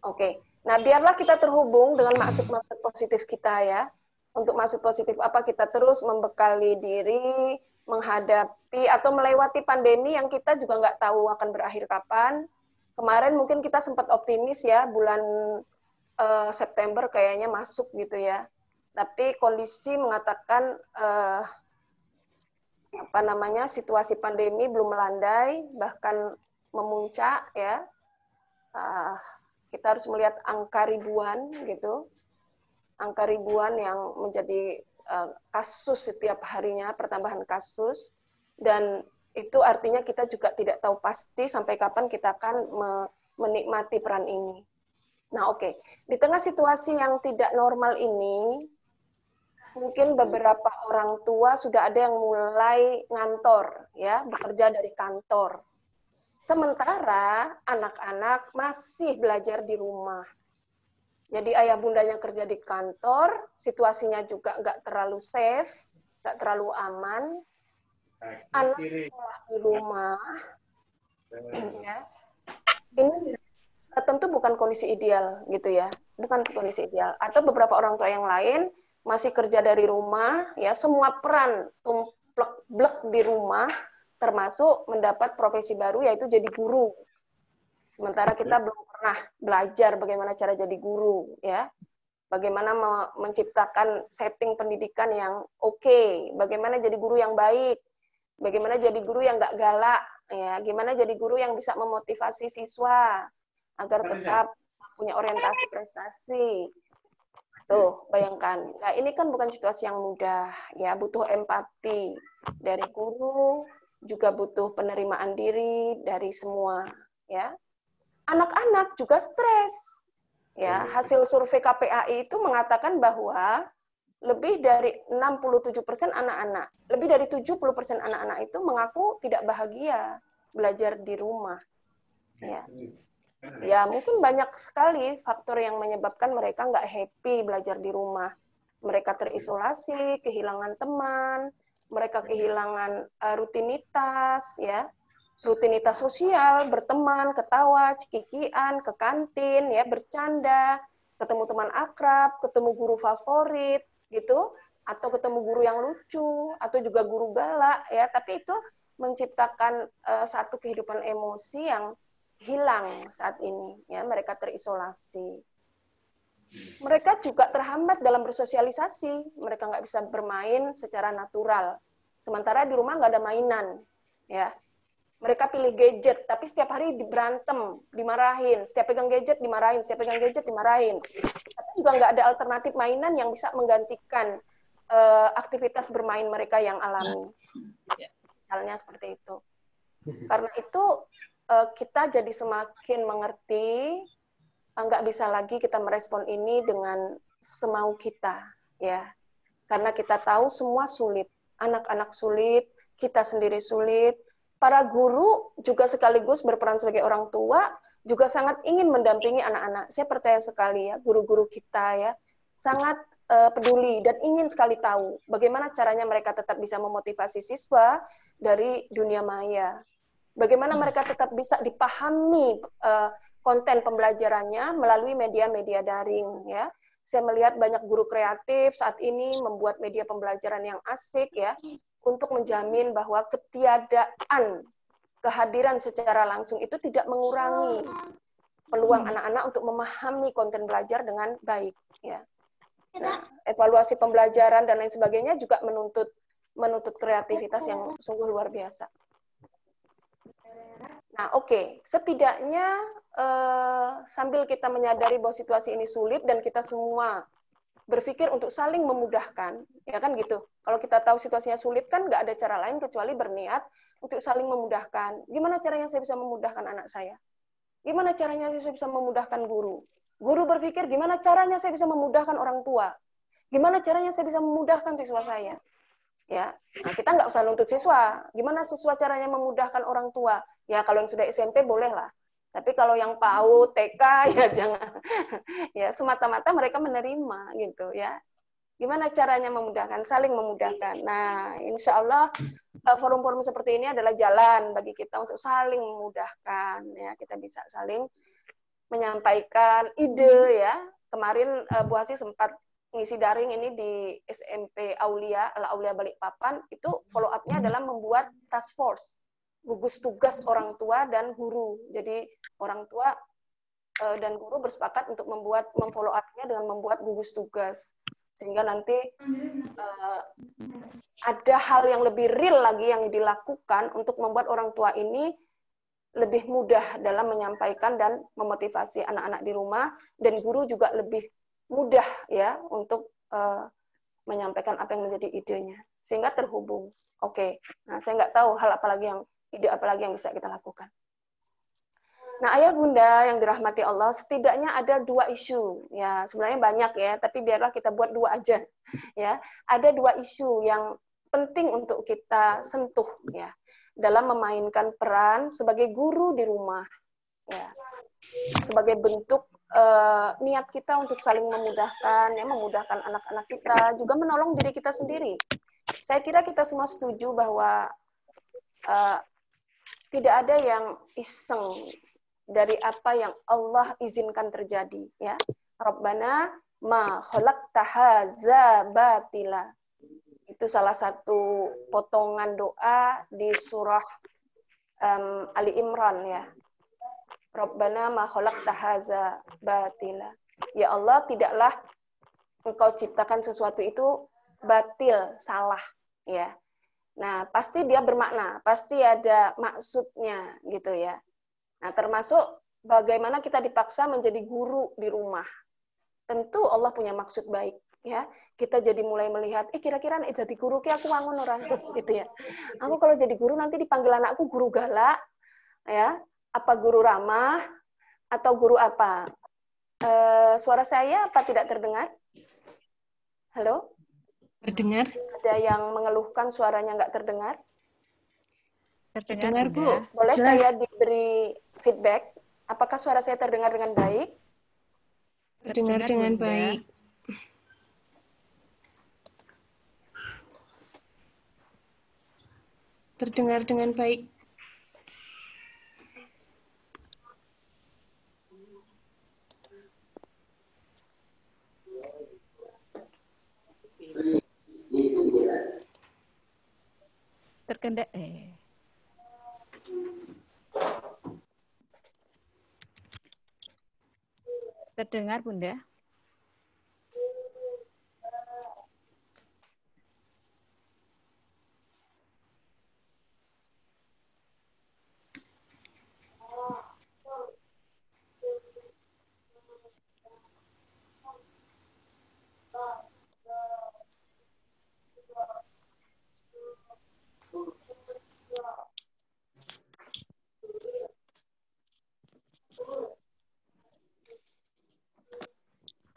Oke. Nah, biarlah kita terhubung dengan maksud-maksud positif kita ya. Untuk maksud positif apa, kita terus membekali diri menghadapi atau melewati pandemi yang kita juga nggak tahu akan berakhir kapan. Kemarin mungkin kita sempat optimis ya, bulan September kayaknya masuk gitu ya. Tapi kondisi mengatakan situasi pandemi belum melandai, bahkan memuncak ya. Kita harus melihat angka ribuan gitu, angka ribuan yang menjadi kasus setiap harinya, pertambahan kasus, dan itu artinya kita juga tidak tahu pasti sampai kapan kita akan menikmati peran ini. Nah, oke. Di tengah situasi yang tidak normal ini, mungkin beberapa orang tua sudah ada yang mulai ngantor, ya, bekerja dari kantor. Sementara anak-anak masih belajar di rumah. Jadi ayah bundanya kerja di kantor, situasinya juga nggak terlalu safe, nggak terlalu aman. Anak sekolah di rumah, ya. Ini tentu bukan kondisi ideal, gitu ya. Bukan kondisi ideal. Atau beberapa orang tua yang lain masih kerja dari rumah, ya, semua peran tumplek-blek di rumah, termasuk mendapat profesi baru, yaitu jadi guru. Sementara kita belum pernah belajar bagaimana cara jadi guru, ya. Bagaimana menciptakan setting pendidikan yang oke, bagaimana jadi guru yang baik, bagaimana jadi guru yang nggak galak, ya, gimana jadi guru yang bisa memotivasi siswa agar tetap punya orientasi prestasi. Tuh, bayangkan. Nah, ini kan bukan situasi yang mudah, ya, butuh empati dari guru, juga butuh penerimaan diri dari semua, ya. Anak-anak juga stres. Ya, hasil survei KPAI itu mengatakan bahwa lebih dari 67% anak-anak, lebih dari 70% anak-anak itu mengaku tidak bahagia belajar di rumah. Ya. Ya, mungkin banyak sekali faktor yang menyebabkan mereka nggak happy belajar di rumah. Mereka terisolasi, kehilangan teman, mereka kehilangan rutinitas, ya, rutinitas sosial, berteman, ketawa, cekikian, ke kantin, ya, bercanda, ketemu teman akrab, ketemu guru favorit, gitu, atau ketemu guru yang lucu, atau juga guru galak, ya, tapi itu menciptakan satu kehidupan emosi yang hilang saat ini, ya, mereka terisolasi. Mereka juga terhambat dalam bersosialisasi, mereka nggak bisa bermain secara natural. Sementara di rumah nggak ada mainan, ya. Mereka pilih gadget, tapi setiap hari berantem, dimarahin, setiap pegang gadget dimarahin, setiap pegang gadget dimarahin. Tapi juga nggak ada alternatif mainan yang bisa menggantikan aktivitas bermain mereka yang alami. Misalnya seperti itu. Karena itu kita jadi semakin mengerti, nggak bisa lagi kita merespon ini dengan semau kita, ya. Karena kita tahu semua sulit, anak-anak sulit, kita sendiri sulit, para guru juga sekaligus berperan sebagai orang tua, juga sangat ingin mendampingi anak-anak. Saya percaya sekali ya, guru-guru kita ya, sangat peduli dan ingin sekali tahu bagaimana caranya mereka tetap bisa memotivasi siswa dari dunia maya. Bagaimana mereka tetap bisa dipahami konten pembelajarannya melalui media-media daring, ya. Saya melihat banyak guru kreatif saat ini membuat media pembelajaran yang asik, ya, untuk menjamin bahwa ketiadaan kehadiran secara langsung itu tidak mengurangi peluang anak-anak untuk memahami konten belajar dengan baik, ya. Nah, evaluasi pembelajaran dan lain sebagainya juga menuntut kreativitas yang sungguh luar biasa. Nah, oke. Setidaknya sambil kita menyadari bahwa situasi ini sulit dan kita semua berpikir untuk saling memudahkan, ya kan gitu. Kalau kita tahu situasinya sulit kan nggak ada cara lain kecuali berniat untuk saling memudahkan. Gimana caranya saya bisa memudahkan anak saya? Gimana caranya saya bisa memudahkan guru? Guru berpikir gimana caranya saya bisa memudahkan orang tua? Gimana caranya saya bisa memudahkan siswa saya? Ya, nah, kita nggak usah nuntut siswa. Gimana siswa caranya memudahkan orang tua? Ya kalau yang sudah SMP boleh lah. Tapi kalau yang PAUD, TK ya jangan. Ya semata-mata mereka menerima gitu ya. Gimana caranya memudahkan? Saling memudahkan. Nah, insya Allah forum-forum seperti ini adalah jalan bagi kita untuk saling memudahkan. Ya, kita bisa saling menyampaikan ide ya. Kemarin Bu Hasi sempat ngisi daring ini di SMP Aulia, Al-Aulia Balikpapan, itu follow up-nya adalah membuat task force, gugus tugas orang tua dan guru. Jadi orang tua dan guru bersepakat untuk memfollow up-nya dengan membuat gugus tugas. Sehingga nanti ada hal yang lebih real lagi yang dilakukan untuk membuat orang tua ini lebih mudah dalam menyampaikan dan memotivasi anak-anak di rumah, dan guru juga lebih mudah ya untuk menyampaikan apa yang menjadi idenya, sehingga terhubung. Oke, nah saya nggak tahu hal ide apa lagi yang bisa kita lakukan. Nah, ayah bunda yang dirahmati Allah, setidaknya ada 2 isu. Ya, sebenarnya banyak ya, tapi biarlah kita buat 2 aja. Ya, ada 2 isu yang penting untuk kita sentuh ya dalam memainkan peran sebagai guru di rumah. Ya, sebagai bentuk niat kita untuk saling memudahkan, ya, memudahkan anak-anak kita, juga menolong diri kita sendiri. Saya kira kita semua setuju bahwa tidak ada yang iseng dari apa yang Allah izinkan terjadi. Ya, Rabbana ma khalaqta hadza batila. Itu salah satu potongan doa di surah Ali Imran ya. Rabbana ma khalaqta hadza batila. Ya Allah, tidaklah Engkau ciptakan sesuatu itu batil, salah, ya. Nah, pasti dia bermakna, pasti ada maksudnya gitu ya. Nah, termasuk bagaimana kita dipaksa menjadi guru di rumah. Tentu Allah punya maksud baik, ya. Kita jadi mulai melihat, kira-kira nek jadi guru ki aku wangun ora gitu ya. Aku kalau jadi guru nanti dipanggil anakku guru galak, ya. Apa guru ramah atau guru apa? Suara saya apa tidak terdengar? Halo? Terdengar. Ada yang mengeluhkan suaranya nggak terdengar? Terdengar, Bu. Boleh Jelas. saya diberi feedback? Apakah suara saya terdengar dengan baik? Terdengar dengan baik. Terdengar dengan baik. Terdengar, Bunda?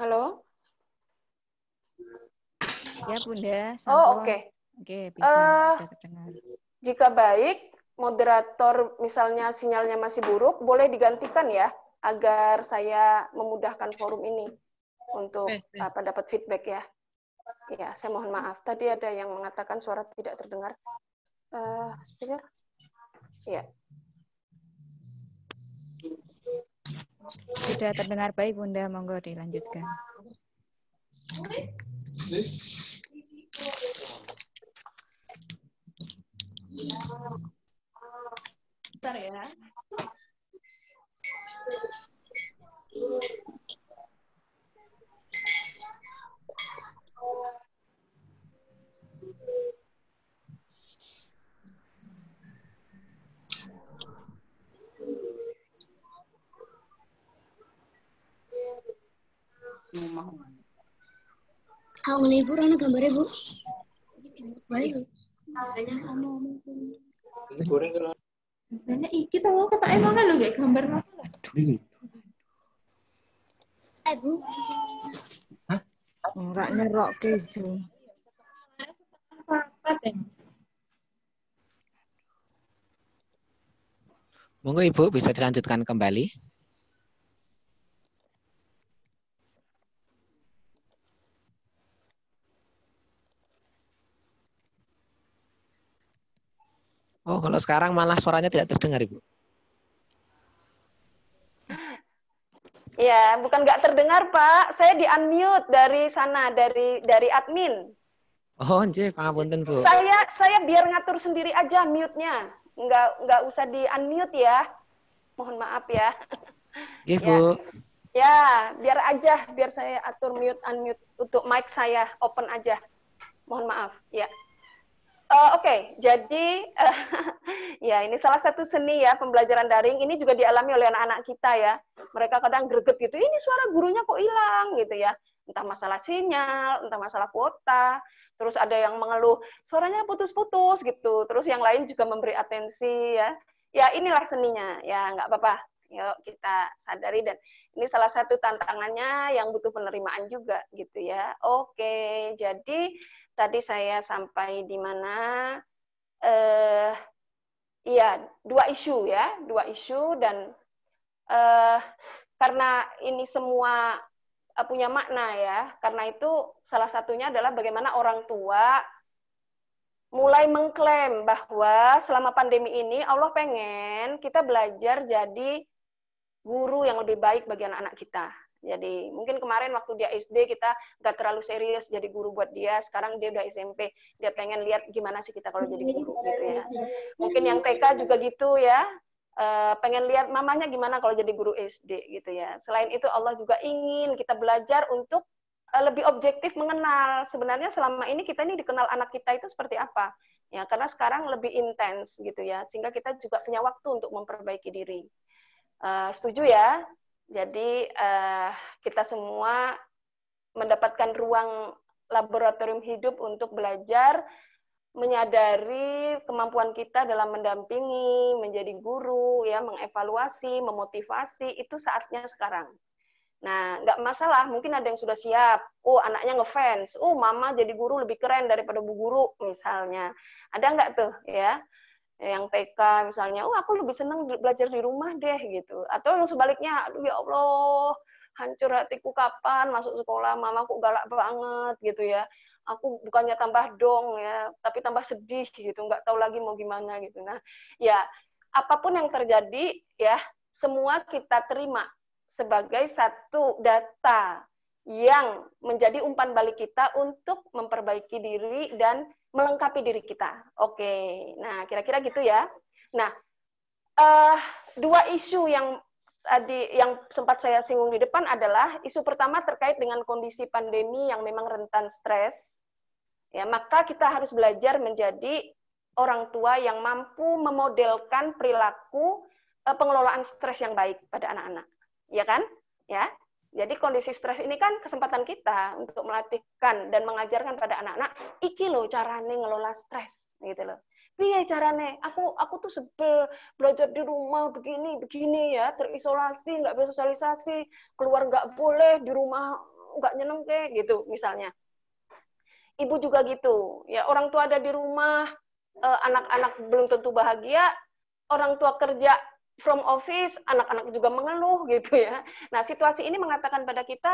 Halo? Ya, Bunda. Oh, oke. Oke, bisa terdengar. Jika baik, moderator misalnya sinyalnya masih buruk, boleh digantikan ya, agar saya memudahkan forum ini untuk dapat feedback ya. Ya, saya mohon maaf. Tadi ada yang mengatakan suara tidak terdengar. Speaker? Ya. Sudah terdengar baik, Bunda. Monggo dilanjutkan. Bentar ya. Kalau libur ana gambarnya, Bu. Baik. Banyak omong. Misalnya kita mau kata emang kan lo gak gambar masalah. Bu. Enggak nyerok keju. Monggo Ibu bisa dilanjutkan kembali. Oh, kalau sekarang malah suaranya tidak terdengar, Ibu. Ya, bukan nggak terdengar, Pak. Saya di-unmute dari sana, dari admin. Oh, nggih, pangapunten, Bu. Saya biar ngatur sendiri aja mute-nya. Nggak usah di-unmute ya. Mohon maaf ya. Nggih, Bu. Ya, biar saya atur mute unmute untuk mic saya open aja. Mohon maaf, ya. Oke, jadi ya ini salah satu seni ya pembelajaran daring. Ini juga dialami oleh anak-anak kita ya. Mereka kadang greget gitu. Ini suara gurunya kok hilang gitu ya. Entah masalah sinyal, entah masalah kuota. Terus ada yang mengeluh suaranya putus-putus gitu. Terus yang lain juga memberi atensi ya. Ya inilah seninya. Ya nggak apa-apa. Yuk kita sadari dan ini salah satu tantangannya yang butuh penerimaan juga gitu ya. Oke, jadi tadi saya sampai di mana? Iya, dua isu dan karena ini semua punya makna ya. Karena itu salah satunya adalah bagaimana orang tua mulai mengklaim bahwa selama pandemi ini Allah pengen kita belajar jadi guru yang lebih baik bagi anak-anak kita. Jadi mungkin kemarin waktu dia SD kita nggak terlalu serius jadi guru buat dia. Sekarang dia udah SMP, dia pengen lihat gimana sih kita kalau jadi guru gitu ya. Mungkin yang TK juga gitu ya, pengen lihat mamanya gimana kalau jadi guru SD gitu ya. Selain itu Allah juga ingin kita belajar untuk lebih objektif mengenal sebenarnya selama ini kita ini dikenal anak kita itu seperti apa. Ya karena sekarang lebih intens gitu ya, sehingga kita juga punya waktu untuk memperbaiki diri. Setuju ya? Jadi kita semua mendapatkan ruang laboratorium hidup untuk belajar, menyadari kemampuan kita dalam mendampingi, menjadi guru, ya, mengevaluasi, memotivasi, itu saatnya sekarang. Nah, nggak masalah, mungkin ada yang sudah siap. Oh, anaknya ngefans. Oh, mama jadi guru lebih keren daripada bu guru, misalnya. Ada nggak tuh, ya? Yang TK misalnya, oh aku lebih senang belajar di rumah deh gitu. Atau yang sebaliknya, aduh ya Allah, hancur hatiku kapan masuk sekolah, mama kok galak banget gitu ya. Aku bukannya tambah dong ya, tapi tambah sedih gitu, nggak tahu lagi mau gimana gitu. Nah, ya apapun yang terjadi ya, semua kita terima sebagai satu data yang menjadi umpan balik kita untuk memperbaiki diri dan melengkapi diri kita. Oke, nah kira-kira gitu ya. Nah, dua isu yang tadi yang sempat saya singgung di depan adalah isu pertama terkait dengan kondisi pandemi yang memang rentan stres. Ya, maka kita harus belajar menjadi orang tua yang mampu memodelkan perilaku pengelolaan stres yang baik pada anak-anak. Ya kan? Ya. Jadi kondisi stres ini kan kesempatan kita untuk melatihkan dan mengajarkan pada anak-anak, iki loh carane ngelola stres, gitu loh. Piye carane? Aku tuh sebel belajar di rumah begini ya, terisolasi, nggak bersosialisasi, keluar nggak boleh, di rumah nggak nyeneng ke, gitu misalnya. Ibu juga gitu, ya orang tua ada di rumah, anak-anak belum tentu bahagia, orang tua kerja from office, anak-anak juga mengeluh gitu ya. Nah, situasi ini mengatakan pada kita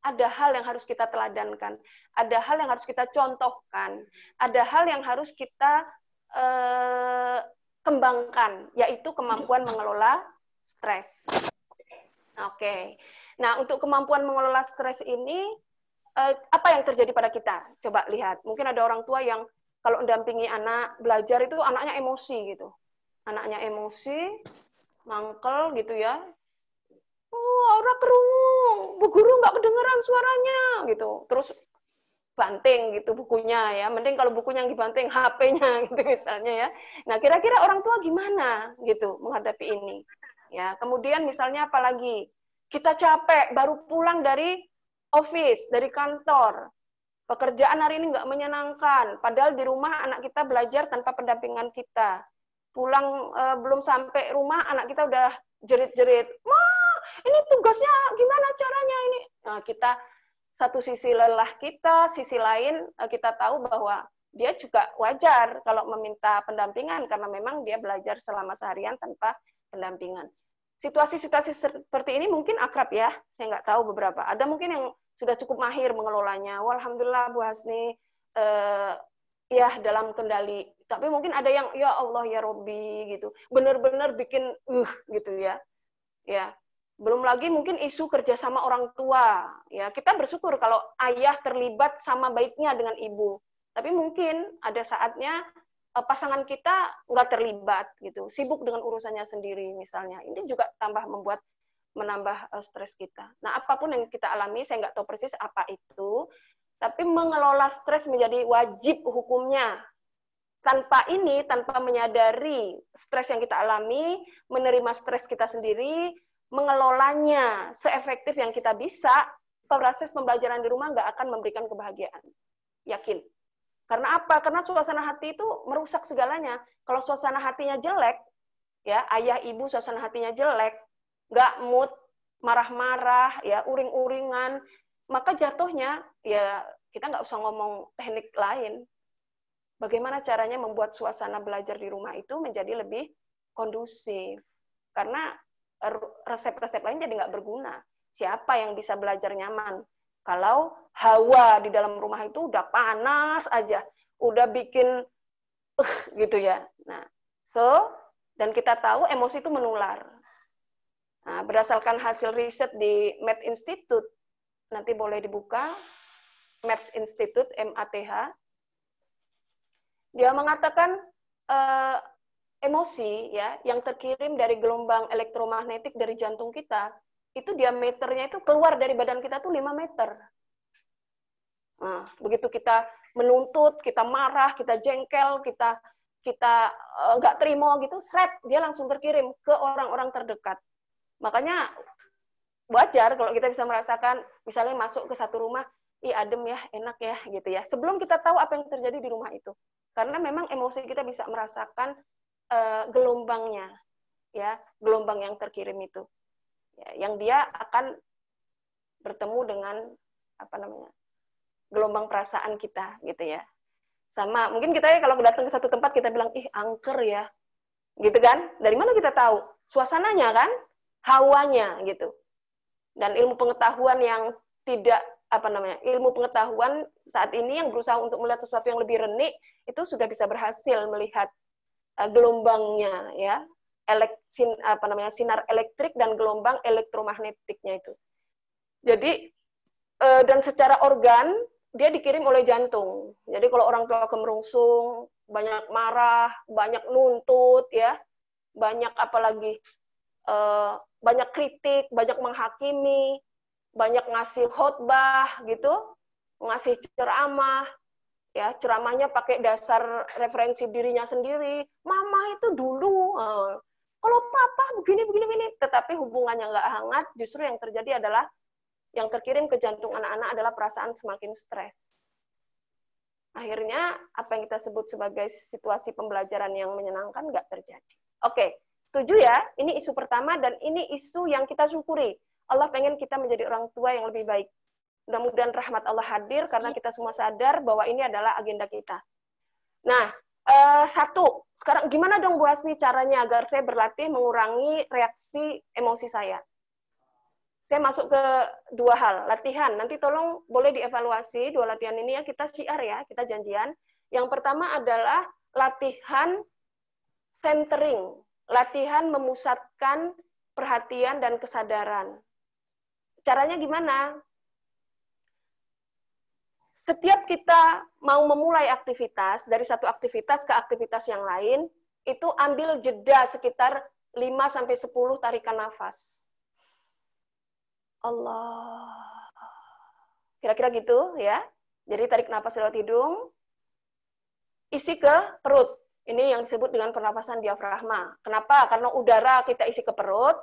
ada hal yang harus kita teladankan, ada hal yang harus kita contohkan, ada hal yang harus kita kembangkan, yaitu kemampuan mengelola stres. Oke. Nah, untuk kemampuan mengelola stres ini, apa yang terjadi pada kita? Coba lihat. Mungkin ada orang tua yang kalau mendampingi anak belajar itu anaknya emosi gitu. Anaknya emosi, mangkel gitu ya. Oh, aura kerungu, bu guru nggak kedengeran suaranya gitu. Terus banting gitu bukunya ya. Mending kalau bukunya yang dibanting, HP-nya gitu misalnya ya. Nah, kira-kira orang tua gimana gitu menghadapi ini? Ya, kemudian misalnya apalagi kita capek baru pulang dari office, dari kantor. Pekerjaan hari ini nggak menyenangkan, padahal di rumah anak kita belajar tanpa pendampingan kita. Pulang belum sampai rumah, anak kita udah jerit-jerit, "Ma, ini tugasnya gimana caranya ini?" Nah, kita satu sisi lelah kita, sisi lain kita tahu bahwa dia juga wajar kalau meminta pendampingan karena memang dia belajar selama seharian tanpa pendampingan. Situasi-situasi seperti ini mungkin akrab ya, saya nggak tahu beberapa. Ada mungkin yang sudah cukup mahir mengelolanya. Alhamdulillah Bu Hasni ya dalam kendali. Tapi mungkin ada yang ya Allah ya Robbi gitu, benar-benar bikin gitu ya. Ya, belum lagi mungkin isu kerjasama orang tua. Ya, kita bersyukur kalau ayah terlibat sama baiknya dengan ibu. Tapi mungkin ada saatnya pasangan kita nggak terlibat gitu, sibuk dengan urusannya sendiri misalnya. Ini juga menambah stres kita. Nah, apapun yang kita alami, saya nggak tahu persis apa itu, tapi mengelola stres menjadi wajib hukumnya. Tanpa menyadari stres yang kita alami, menerima stres kita sendiri, mengelolanya seefektif yang kita bisa, proses pembelajaran di rumah nggak akan memberikan kebahagiaan. Yakin. Karena apa? Karena suasana hati itu merusak segalanya. Kalau suasana hatinya jelek, ya ayah ibu suasana hatinya jelek, nggak mood, marah-marah, ya uring-uringan, maka jatuhnya ya kita nggak usah ngomong teknik lain. Bagaimana caranya membuat suasana belajar di rumah itu menjadi lebih kondusif? Karena resep-resep lain jadi nggak berguna. Siapa yang bisa belajar nyaman? Kalau hawa di dalam rumah itu udah panas aja, udah bikin gitu ya. Nah, dan kita tahu emosi itu menular. Nah, berdasarkan hasil riset di Med Institute, nanti boleh dibuka, Med Institute, MATH, dia mengatakan emosi ya yang terkirim dari gelombang elektromagnetik dari jantung kita, itu diameternya itu keluar dari badan kita tuh 5 meter. Nah, begitu kita menuntut, kita marah, kita jengkel, kita nggak terima gitu, seret, dia langsung terkirim ke orang-orang terdekat. Makanya wajar kalau kita bisa merasakan, misalnya masuk ke satu rumah, ih adem ya, enak ya, gitu ya. Sebelum kita tahu apa yang terjadi di rumah itu. Karena memang emosi kita bisa merasakan gelombangnya, ya, gelombang yang terkirim itu. Ya, yang dia akan bertemu dengan gelombang perasaan kita gitu ya. Sama mungkin kita ya kalau datang ke satu tempat kita bilang ih angker ya, gitu kan? Dari mana kita tahu? Suasananya kan, hawanya gitu. Dan ilmu pengetahuan yang tidak ilmu pengetahuan saat ini yang berusaha untuk melihat sesuatu yang lebih renik itu sudah bisa berhasil melihat gelombangnya ya. Sinar elektrik dan gelombang elektromagnetiknya itu. Jadi dan secara organ dia dikirim oleh jantung. Jadi kalau orang tua kemerungsung, banyak marah, banyak nuntut ya, banyak apalagi banyak kritik, banyak menghakimi, banyak ngasih khotbah gitu, ngasih ceramah. Ya, ceramahnya pakai dasar referensi dirinya sendiri. Mama itu dulu kalau papa begini, tetapi hubungannya nggak hangat, justru yang terjadi adalah, yang terkirim ke jantung anak-anak adalah perasaan semakin stres. Akhirnya, apa yang kita sebut sebagai situasi pembelajaran yang menyenangkan nggak terjadi. Oke, setuju ya? Ini isu pertama, dan ini isu yang kita syukuri. Allah pengen kita menjadi orang tua yang lebih baik. Mudah-mudahan rahmat Allah hadir, karena kita semua sadar bahwa ini adalah agenda kita. Nah, satu, sekarang gimana dong Bu Hasni caranya agar saya berlatih mengurangi reaksi emosi saya? Saya masuk ke 2 hal, latihan. Nanti tolong boleh dievaluasi 2 latihan ini ya, kita syiar ya, kita janjian. Yang pertama adalah latihan centering, latihan memusatkan perhatian dan kesadaran. Caranya gimana? Setiap kita mau memulai aktivitas, dari satu aktivitas ke aktivitas yang lain, itu ambil jeda sekitar 5-10 tarikan nafas. Allah. Kira-kira gitu ya. Jadi tarik nafas lewat hidung, isi ke perut. Ini yang disebut dengan pernapasan diafragma. Kenapa? Karena udara kita isi ke perut,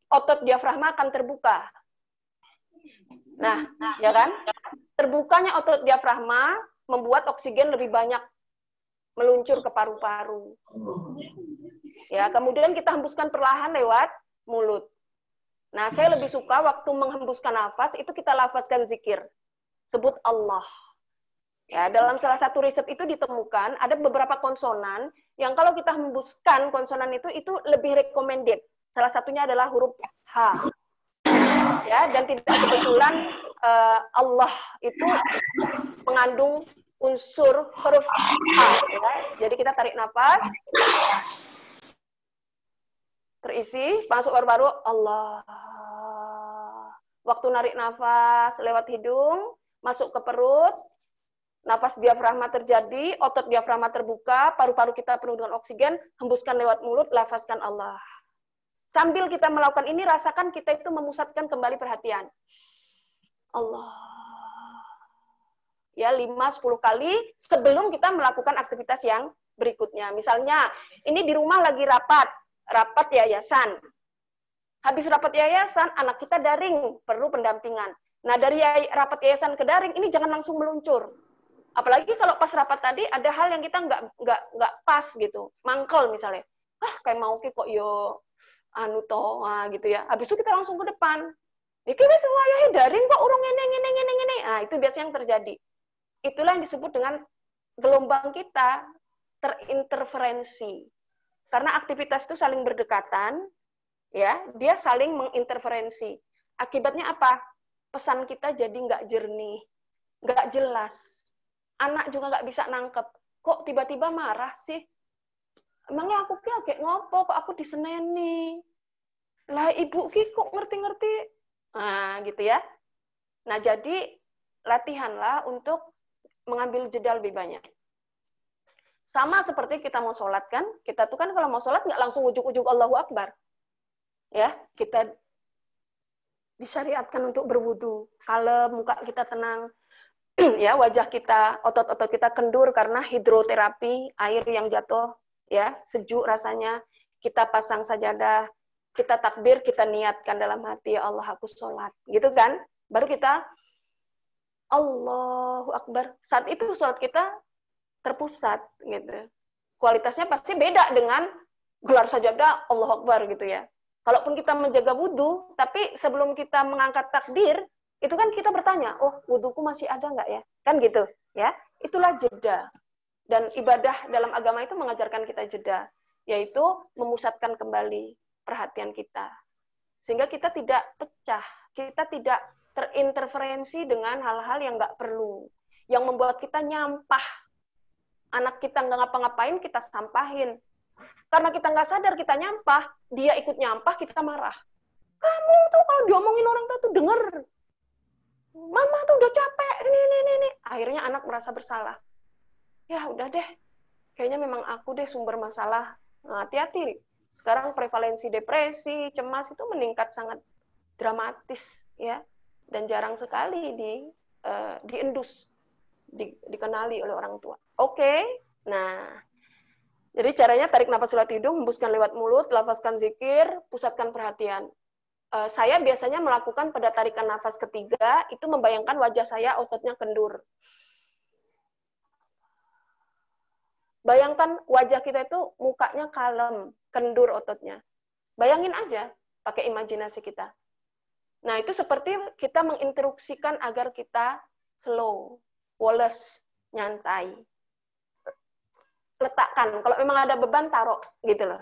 otot diafragma akan terbuka. Nah, ya kan? Terbukanya otot diafragma membuat oksigen lebih banyak meluncur ke paru-paru. Ya, kemudian kita hembuskan perlahan lewat mulut. Nah, saya lebih suka waktu menghembuskan nafas itu kita lafazkan zikir. Sebut Allah. Ya, dalam salah satu riset itu ditemukan ada beberapa konsonan yang kalau kita hembuskan konsonan itu lebih recommended. Salah satunya adalah huruf H. Ya, dan tidak kebetulan Allah itu mengandung unsur huruf H. Ya. Jadi kita tarik nafas, terisi, masuk paru-paru, Allah. Waktu narik nafas lewat hidung, masuk ke perut, nafas diafragma terjadi, otot diafragma terbuka, paru-paru kita penuh dengan oksigen, hembuskan lewat mulut, lafazkan Allah. Sambil kita melakukan ini, rasakan kita itu memusatkan kembali perhatian. Allah. Ya, 5-10 kali sebelum kita melakukan aktivitas yang berikutnya. Misalnya, ini di rumah lagi rapat yayasan. Habis rapat yayasan, anak kita daring, perlu pendampingan. Nah, dari rapat yayasan ke daring, ini jangan langsung meluncur. Apalagi kalau pas rapat tadi ada hal yang kita nggak pas gitu, mangkel misalnya, kayak mau kok yo anu toh, gitu ya. Habis itu kita langsung ke depan. Iki wis wayahe daring kok urung ngene. Nah, itu biasanya yang terjadi. Itulah yang disebut dengan gelombang kita terinterferensi. Karena aktivitas itu saling berdekatan, ya, dia saling menginterferensi. Akibatnya apa? Pesan kita jadi nggak jernih, nggak jelas. Anak juga nggak bisa nangkep. Kok tiba-tiba marah sih? Emangnya aku kayak ngopo? Kok aku diseneni? Lah ibu ki kok ngerti-ngerti? Nah, gitu ya. Nah, jadi latihanlah untuk mengambil jeda lebih banyak. Sama seperti kita mau sholat kan? Kita tuh kan kalau mau sholat nggak langsung ujuk-ujuk Allahu Akbar. Ya, kita disyariatkan untuk berwudu. Kalem, muka kita tenang. Ya, wajah kita, otot-otot kita kendur karena hidroterapi, air yang jatuh, ya, sejuk rasanya. Kita pasang sajadah, kita takbir, kita niatkan dalam hati, ya Allah, aku sholat. Gitu kan? Baru kita, Allahu Akbar. Saat itu sholat kita terpusat, gitu. Kualitasnya pasti beda dengan gelar sajadah, Allahu Akbar, gitu ya. Kalaupun kita menjaga wudhu, tapi sebelum kita mengangkat takbir, itu kan kita bertanya, oh wudhuku masih ada nggak ya? Kan gitu, ya. Itulah jeda. Dan ibadah dalam agama itu mengajarkan kita jeda, yaitu memusatkan kembali perhatian kita. Sehingga kita tidak pecah, kita tidak terinterferensi dengan hal-hal yang nggak perlu, yang membuat kita nyampah. Anak kita nggak ngapa-ngapain, kita sampahin. Karena kita nggak sadar kita nyampah, dia ikut nyampah, kita marah. Kamu tuh kalau diomongin orang tuh denger. Mama tuh udah capek, ini. Akhirnya anak merasa bersalah. Ya udah deh, kayaknya memang aku deh sumber masalah. Nah, hati-hati. Sekarang prevalensi depresi, cemas itu meningkat sangat dramatis, ya. Dan jarang sekali diendus, dikenali oleh orang tua. Oke, nah. Jadi caranya tarik nafas lewat hidung, hembuskan lewat mulut, lafazkan zikir, pusatkan perhatian. Saya biasanya melakukan pada tarikan nafas ketiga, itu membayangkan wajah saya ototnya kendur. Bayangkan wajah kita itu mukanya kalem, kendur ototnya. Bayangin aja, pakai imajinasi kita. Nah, itu seperti kita menginstruksikan agar kita slow, woles, nyantai. Letakkan, kalau memang ada beban, taruh, gitu loh.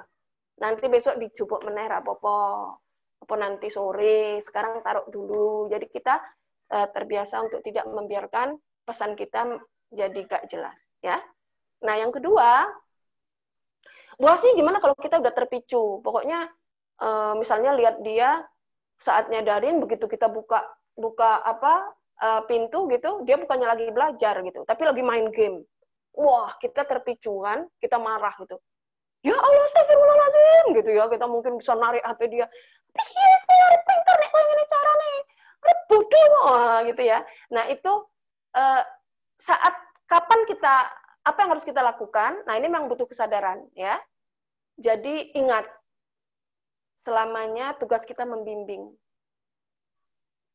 Nanti besok dijupuk meneh apa-apa. Apa nanti sore, sekarang taruh dulu. Jadi kita terbiasa untuk tidak membiarkan pesan kita jadi gak jelas, ya. Nah, yang kedua, buasnya gimana kalau kita udah terpicu? Pokoknya misalnya lihat dia saatnya daring, begitu kita buka pintu gitu, dia bukannya lagi belajar gitu, tapi lagi main game. Wah, kita terpicu kan, kita marah gitu. Ya Allah, astagfirullahaladzim gitu ya, kita mungkin bisa narik HP dia. Narik printer nih, kok ini cara nih, bodoh gitu ya. Nah itu saat kapan kita, apa yang harus kita lakukan? Nah ini memang butuh kesadaran ya. Jadi ingat, selamanya tugas kita membimbing.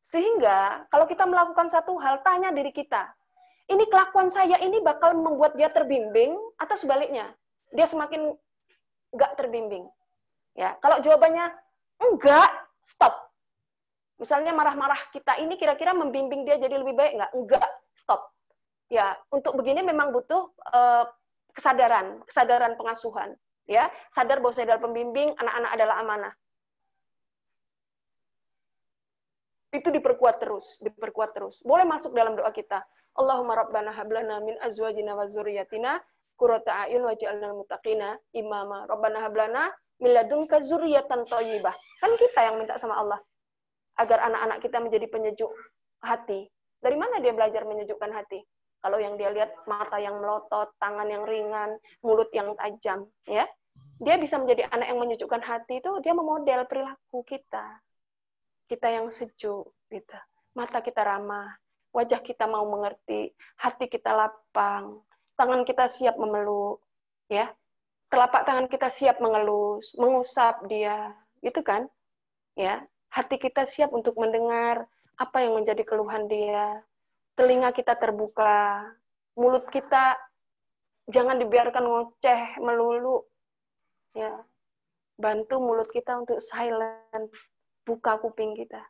Sehingga kalau kita melakukan satu hal, tanya diri kita, ini kelakuan saya ini bakal membuat dia terbimbing atau sebaliknya, dia semakin nggak terbimbing. Ya, kalau jawabannya enggak, stop. Misalnya marah-marah kita ini kira-kira membimbing dia jadi lebih baik nggak? Enggak, stop. Ya, untuk begini memang butuh kesadaran pengasuhan. Ya, sadar bahwa saya adalah pembimbing, anak-anak adalah amanah. Itu diperkuat terus. Boleh masuk dalam doa kita. Allahumma rabbana hablana min azwajina wa dzurriyyatina qurrata a'yun waj'alna lil muttaqina imama. Rabbana hablana min ladunka dzurriyyatan thayyibah. Kan kita yang minta sama Allah agar anak-anak kita menjadi penyejuk hati. Dari mana dia belajar menyejukkan hati? Kalau yang dia lihat mata yang melotot, tangan yang ringan, mulut yang tajam, ya. Dia bisa menjadi anak yang menyejukkan hati itu dia memodel perilaku kita. Kita yang sejuk, gitu. Mata kita ramah, wajah kita mau mengerti, hati kita lapang, tangan kita siap memeluk, ya. Telapak tangan kita siap mengelus, mengusap dia, gitu kan? Ya, hati kita siap untuk mendengar apa yang menjadi keluhan dia. Telinga kita terbuka, mulut kita jangan dibiarkan ngoceh melulu. Ya, bantu mulut kita untuk silent, buka kuping kita.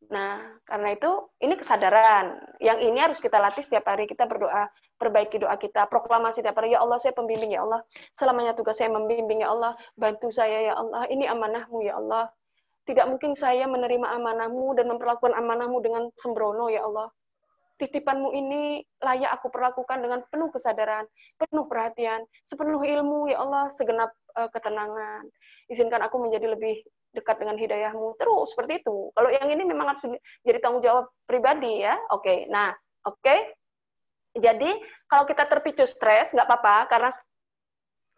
Nah, karena itu ini kesadaran. Yang ini harus kita latih setiap hari. Kita berdoa, perbaiki doa kita, proklamasi setiap hari. Ya Allah, saya pembimbing ya Allah. Selamanya tugas saya membimbing ya Allah. Bantu saya ya Allah. Ini amanahmu ya Allah. Tidak mungkin saya menerima amanahmu dan memperlakukan amanahmu dengan sembrono ya Allah. Titipanmu ini layak aku perlakukan dengan penuh kesadaran, penuh perhatian, sepenuh ilmu ya Allah, segenap ketenangan. Izinkan aku menjadi lebih dekat dengan hidayahmu. Terus seperti itu. Kalau yang ini memang harus jadi tanggung jawab pribadi ya. Oke. Nah, oke. Jadi kalau kita terpicu stres nggak apa-apa karena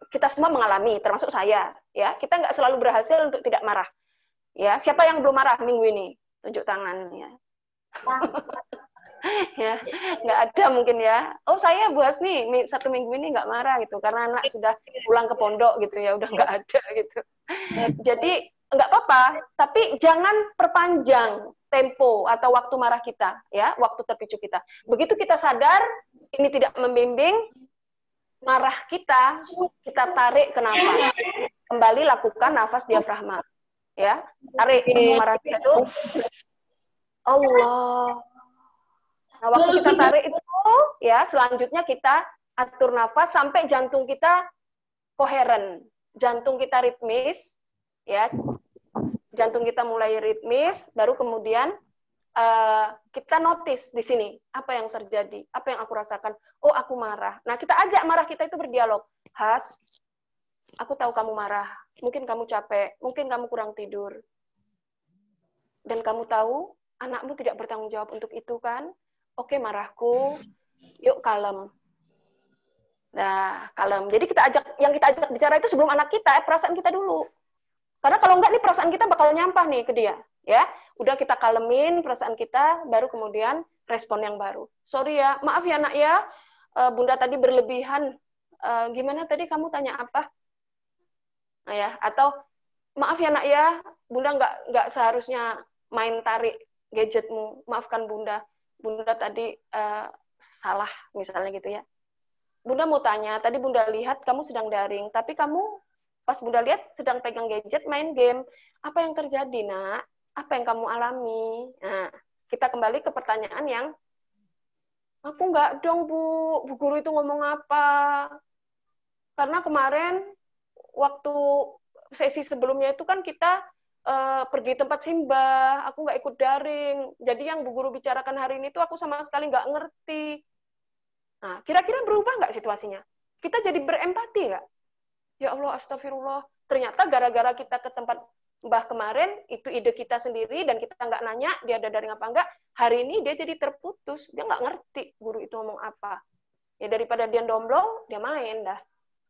kita semua mengalami, termasuk saya. Ya, kita nggak selalu berhasil untuk tidak marah. Ya, siapa yang belum marah minggu ini? Tunjuk tangan ya. Ya, nggak ada mungkin ya. Oh, saya buas nih, 1 minggu ini nggak marah gitu, karena anak sudah pulang ke pondok gitu ya, udah nggak ada gitu. Jadi nggak apa-apa, tapi jangan perpanjang tempo atau waktu marah kita, ya, waktu terpicu kita. Begitu kita sadar ini tidak membimbing, marah kita tarik ke nafas. Kembali lakukan nafas diafragma. Ya, tarik marah kita tuh Allah. Nah, waktu kita tarik itu ya, selanjutnya kita atur nafas sampai jantung kita koheren, jantung kita ritmis, ya, jantung kita mulai ritmis, baru kemudian kita notice di sini apa yang terjadi, apa yang aku rasakan. Oh, aku marah. Nah, kita ajak marah kita itu berdialog. Has, aku tahu kamu marah. Mungkin kamu capek, mungkin kamu kurang tidur. Dan kamu tahu, anakmu tidak bertanggung jawab untuk itu kan? Oke, marahku. Yuk, kalem. Nah, kalem. Jadi yang kita ajak bicara itu sebelum anak kita, perasaan kita dulu. Karena kalau enggak, nih perasaan kita bakal nyampah nih ke dia. Ya, udah kita kalemin perasaan kita, baru kemudian respon yang baru. Sorry ya, maaf ya nak ya, Bunda tadi berlebihan. Gimana tadi kamu tanya apa? Nah, ya, atau maaf ya nak ya, Bunda nggak seharusnya main tarik gadgetmu, maafkan Bunda tadi salah misalnya gitu ya. Bunda mau tanya, tadi Bunda lihat kamu sedang daring, tapi kamu pas Bunda lihat sedang pegang gadget main game, apa yang terjadi nak? Apa yang kamu alami? Nah, kita kembali ke pertanyaan yang aku nggak dong Bu guru itu ngomong apa? Karena kemarin waktu sesi sebelumnya itu kan kita pergi tempat simbah, aku nggak ikut daring. Jadi yang Bu Guru bicarakan hari ini tuh aku sama sekali nggak ngerti. Nah, kira-kira berubah nggak situasinya? Kita jadi berempati nggak? Ya Allah, astagfirullah. Ternyata gara-gara kita ke tempat Mbah kemarin, itu ide kita sendiri, dan kita nggak nanya dia ada daring apa enggak, hari ini dia jadi terputus. Dia nggak ngerti guru itu ngomong apa. Ya daripada dia domblong, dia main dah.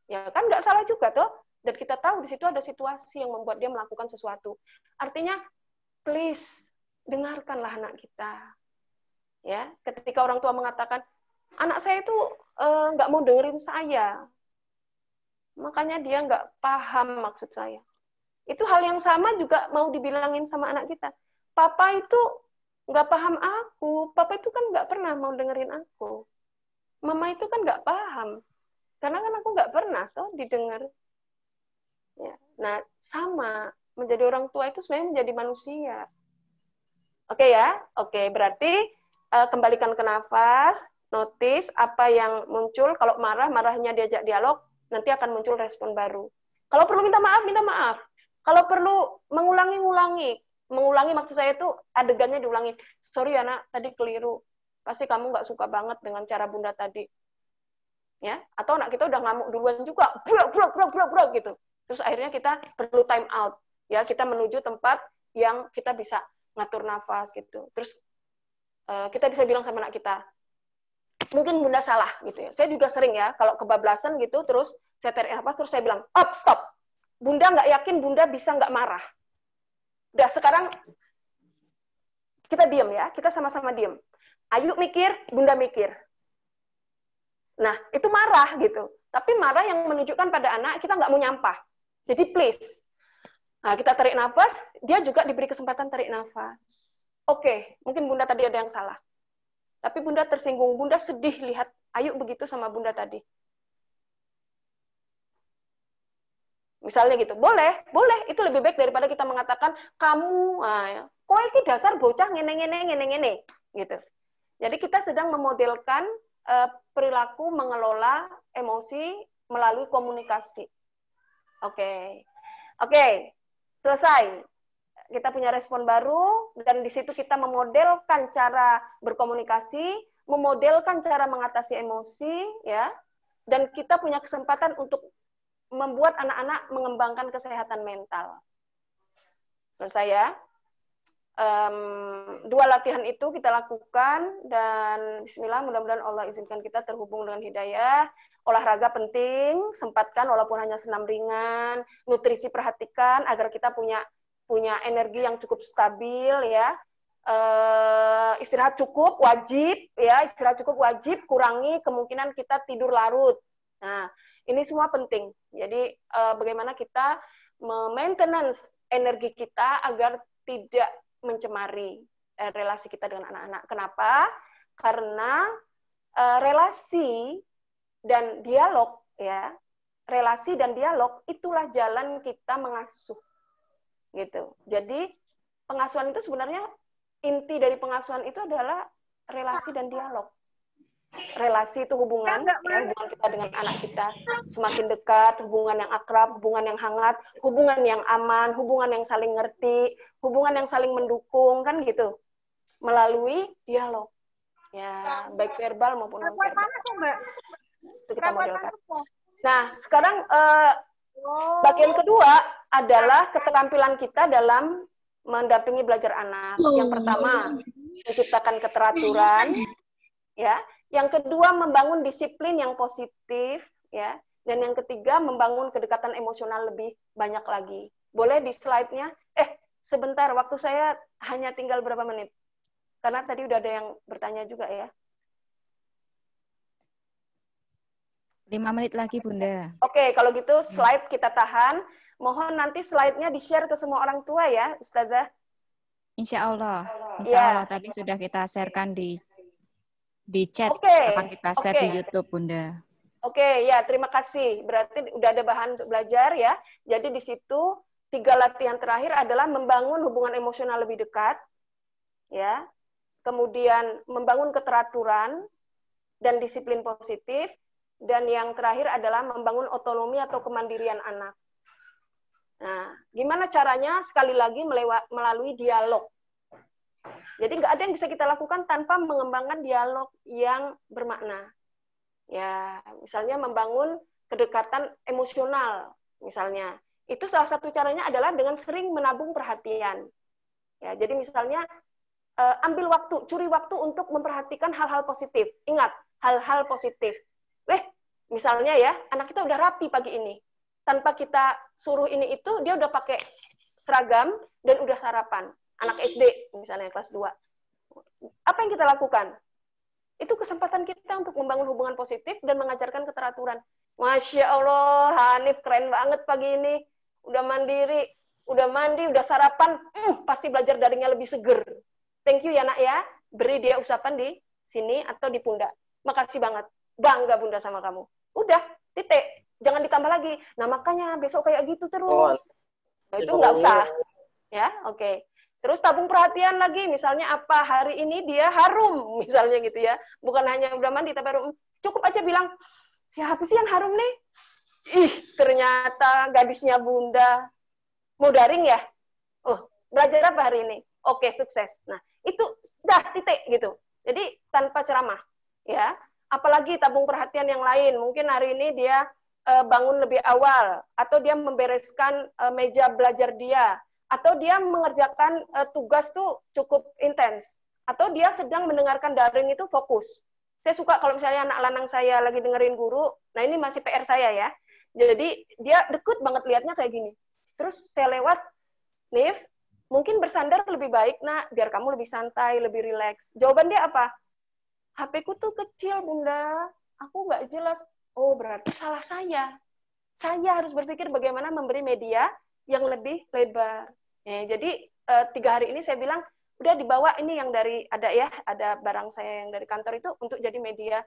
Ya kan nggak salah juga toh. Dan kita tahu di situ ada situasi yang membuat dia melakukan sesuatu. Artinya, please, dengarkanlah anak kita. Ya, ketika orang tua mengatakan, anak saya itu nggak mau dengerin saya, makanya dia nggak paham maksud saya. Itu hal yang sama juga mau dibilangin sama anak kita. Papa itu nggak paham aku, papa itu kan nggak pernah mau dengerin aku. Mama itu kan nggak paham, karena kan aku nggak pernah toh didengar. Ya. Nah, sama. Menjadi orang tua itu sebenarnya menjadi manusia. Oke ya? Oke, berarti kembalikan ke nafas, notice apa yang muncul. Kalau marah, marahnya diajak dialog, nanti akan muncul respon baru. Kalau perlu minta maaf, minta maaf. Kalau perlu mengulangi, ngulangi. Mengulangi maksud saya itu adegannya diulangi. Sorry ya nak, tadi keliru. Pasti kamu nggak suka banget dengan cara bunda tadi. Ya, atau anak kita udah ngamuk duluan juga, brok gitu. Terus akhirnya kita perlu time out. Ya, kita menuju tempat yang kita bisa ngatur nafas gitu. Terus kita bisa bilang sama anak kita, mungkin bunda salah gitu ya. Saya juga sering ya, kalau kebablasan gitu, terus saya tarik nafas, terus saya bilang, stop. Bunda nggak yakin bunda bisa nggak marah. Udah, sekarang kita diam ya, kita sama-sama diam. Ayo mikir, bunda mikir. Nah, itu marah gitu. Tapi marah yang menunjukkan pada anak, kita nggak mau nyampah. Jadi please. Nah, kita tarik nafas, dia juga diberi kesempatan tarik nafas. Oke, mungkin bunda tadi ada yang salah. Tapi bunda tersinggung, bunda sedih lihat Ayu begitu sama bunda tadi. Misalnya gitu, boleh, itu lebih baik daripada kita mengatakan, kamu, kok ini dasar bocah ngene-ngene, gitu. Jadi kita sedang memodelkan perilaku mengelola emosi melalui komunikasi. Oke, selesai. Kita punya respon baru, dan di situ kita memodelkan cara berkomunikasi, memodelkan cara mengatasi emosi, ya, dan kita punya kesempatan untuk membuat anak-anak mengembangkan kesehatan mental. Selesai ya. 2 latihan itu kita lakukan, dan bismillah, mudah-mudahan Allah izinkan kita terhubung dengan hidayah. Olahraga penting, sempatkan walaupun hanya senam ringan, nutrisi perhatikan agar kita punya energi yang cukup stabil ya. Istirahat cukup wajib ya, kurangi kemungkinan kita tidur larut. Nah, ini semua penting. Jadi bagaimana kita maintenance energi kita agar tidak mencemari relasi kita dengan anak-anak. Kenapa? Karena relasi dan dialog ya, relasi dan dialog itulah jalan kita mengasuh. Gitu. Jadi pengasuhan itu sebenarnya inti dari pengasuhan itu adalah relasi dan dialog. Relasi itu hubungan, ya, hubungan kita dengan anak kita semakin dekat, hubungan yang akrab, hubungan yang hangat, hubungan yang aman, hubungan yang saling ngerti, hubungan yang saling mendukung, kan gitu, melalui dialog, ya, baik verbal maupun non verbal. Itu kita modelkan. Nah, sekarang bagian kedua adalah keterampilan kita dalam mendampingi belajar anak. Yang pertama, menciptakan keteraturan, ya. Yang kedua, membangun disiplin yang positif, ya. Dan yang ketiga, membangun kedekatan emosional lebih banyak lagi. Boleh di slide-nya? Sebentar, waktu saya hanya tinggal berapa menit? Karena tadi udah ada yang bertanya juga ya. 5 menit lagi, Bunda. Oke, kalau gitu slide kita tahan. Mohon nanti slide-nya di-share ke semua orang tua ya, Ustazah. Insya Allah. Tadi sudah kita sharekan di chat, akan kita share di YouTube, Bunda. Oke, ya, terima kasih. Berarti udah ada bahan untuk belajar ya. Jadi di situ 3 latihan terakhir adalah membangun hubungan emosional lebih dekat, ya. Kemudian membangun keteraturan dan disiplin positif, dan yang terakhir adalah membangun otonomi atau kemandirian anak. Nah, gimana caranya? Sekali lagi melalui dialog. Jadi nggak ada yang bisa kita lakukan tanpa mengembangkan dialog yang bermakna. Ya, misalnya membangun kedekatan emosional, misalnya. Itu salah satu caranya adalah dengan sering menabung perhatian. Ya, jadi misalnya ambil waktu, curi waktu untuk memperhatikan hal-hal positif. Ingat, hal-hal positif. Misalnya ya, anak kita udah rapi pagi ini. Tanpa kita suruh ini itu, dia udah pakai seragam dan udah sarapan. Anak SD, misalnya kelas 2. Apa yang kita lakukan? Itu kesempatan kita untuk membangun hubungan positif dan mengajarkan keteraturan. Masya Allah, Hanif keren banget pagi ini. Udah mandiri, udah mandi, udah sarapan, pasti belajar daringnya lebih seger. Thank you ya nak ya. Beri dia usapan di sini atau di pundak. Makasih banget. Bangga bunda sama kamu. Udah, titik. Jangan ditambah lagi. Nah makanya besok kayak gitu terus. Nah, itu nggak usah. Ya, oke. Terus tabung perhatian lagi, misalnya apa, hari ini dia harum, misalnya gitu ya. Bukan hanya udah mandi, tapi harum. Cukup aja bilang, siapa sih yang harum nih? Ih, ternyata gadisnya Bunda. Mau daring ya? Oh, belajar apa hari ini? Oke, sukses. Nah, itu dah titik gitu. Jadi tanpa ceramah, ya. Apalagi tabung perhatian yang lain. Mungkin hari ini dia bangun lebih awal, atau dia membereskan meja belajar dia, atau dia mengerjakan tugas tuh cukup intens, atau dia sedang mendengarkan daring itu fokus. Saya suka kalau misalnya anak lanang saya lagi dengerin guru, nah ini masih PR saya ya. Jadi dia dekut banget liatnya kayak gini. Terus saya lewat, Nif, mungkin bersandar lebih baik, nak, biar kamu lebih santai, lebih rileks. Jawaban dia apa? HP-ku tuh kecil, Bunda. Aku nggak jelas. Oh, berarti salah saya. Saya harus berpikir bagaimana memberi media yang lebih lebar. Jadi 3 hari ini saya bilang, udah dibawa ini yang dari, ada barang saya yang dari kantor itu untuk jadi media